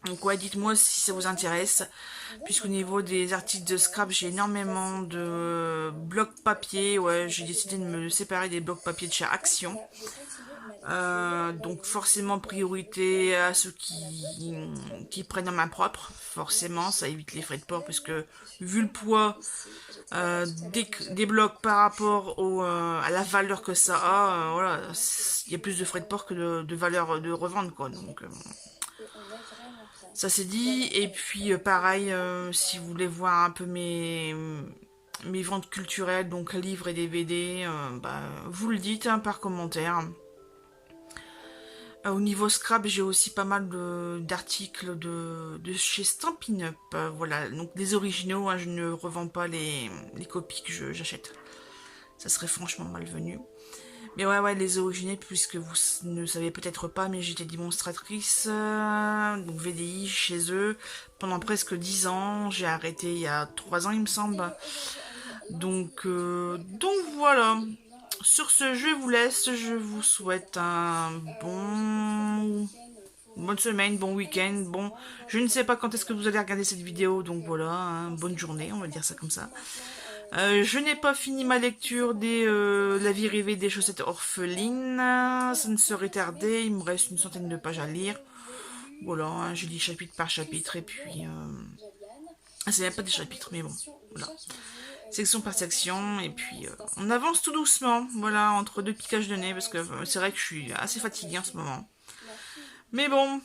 Donc ouais, dites-moi si ça vous intéresse, puisqu'au niveau des articles de scrap, j'ai énormément de blocs papier, ouais, j'ai décidé de me séparer des blocs papier de chez Action. Donc forcément priorité à ceux qui prennent en main propre, forcément ça évite les frais de port, puisque vu le poids des blocs par rapport à la valeur que ça a, voilà, il y a plus de frais de port que de valeur de revente, quoi. Donc ça c'est dit. Et puis pareil, si vous voulez voir un peu mes ventes culturelles, donc livres et DVD, bah, vous le dites hein, par commentaire. Au niveau scrap, j'ai aussi pas mal d'articles de chez Stampin' Up. Voilà, donc des originaux, hein, je ne revends pas les copies que j'achète. Ça serait franchement malvenu. Mais ouais, les originaux, puisque vous ne savez peut-être pas, mais j'étais démonstratrice, donc VDI chez eux, pendant presque 10 ans. J'ai arrêté il y a 3 ans, il me semble. Donc voilà. Sur ce, je vous laisse. Je vous souhaite un bonne semaine, bon week-end. Bon, je ne sais pas quand est-ce que vous allez regarder cette vidéo, donc voilà, hein, bonne journée, on va dire ça comme ça. Je n'ai pas fini ma lecture des La vie rêvée des chaussettes orphelines. Ça ne serait tardé, il me reste une centaine de pages à lire. Voilà, hein, je lis chapitre par chapitre et puis... c'est même pas des chapitres, mais bon, voilà. Section par section, et puis on avance tout doucement, voilà, entre deux piquages de nez, parce que c'est vrai que je suis assez fatiguée en ce moment. Mais bon,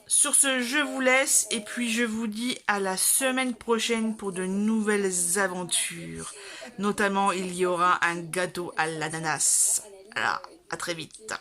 sur ce, je vous laisse, et puis je vous dis à la semaine prochaine pour de nouvelles aventures. Notamment, il y aura un gâteau à l'ananas. Alors, à très vite.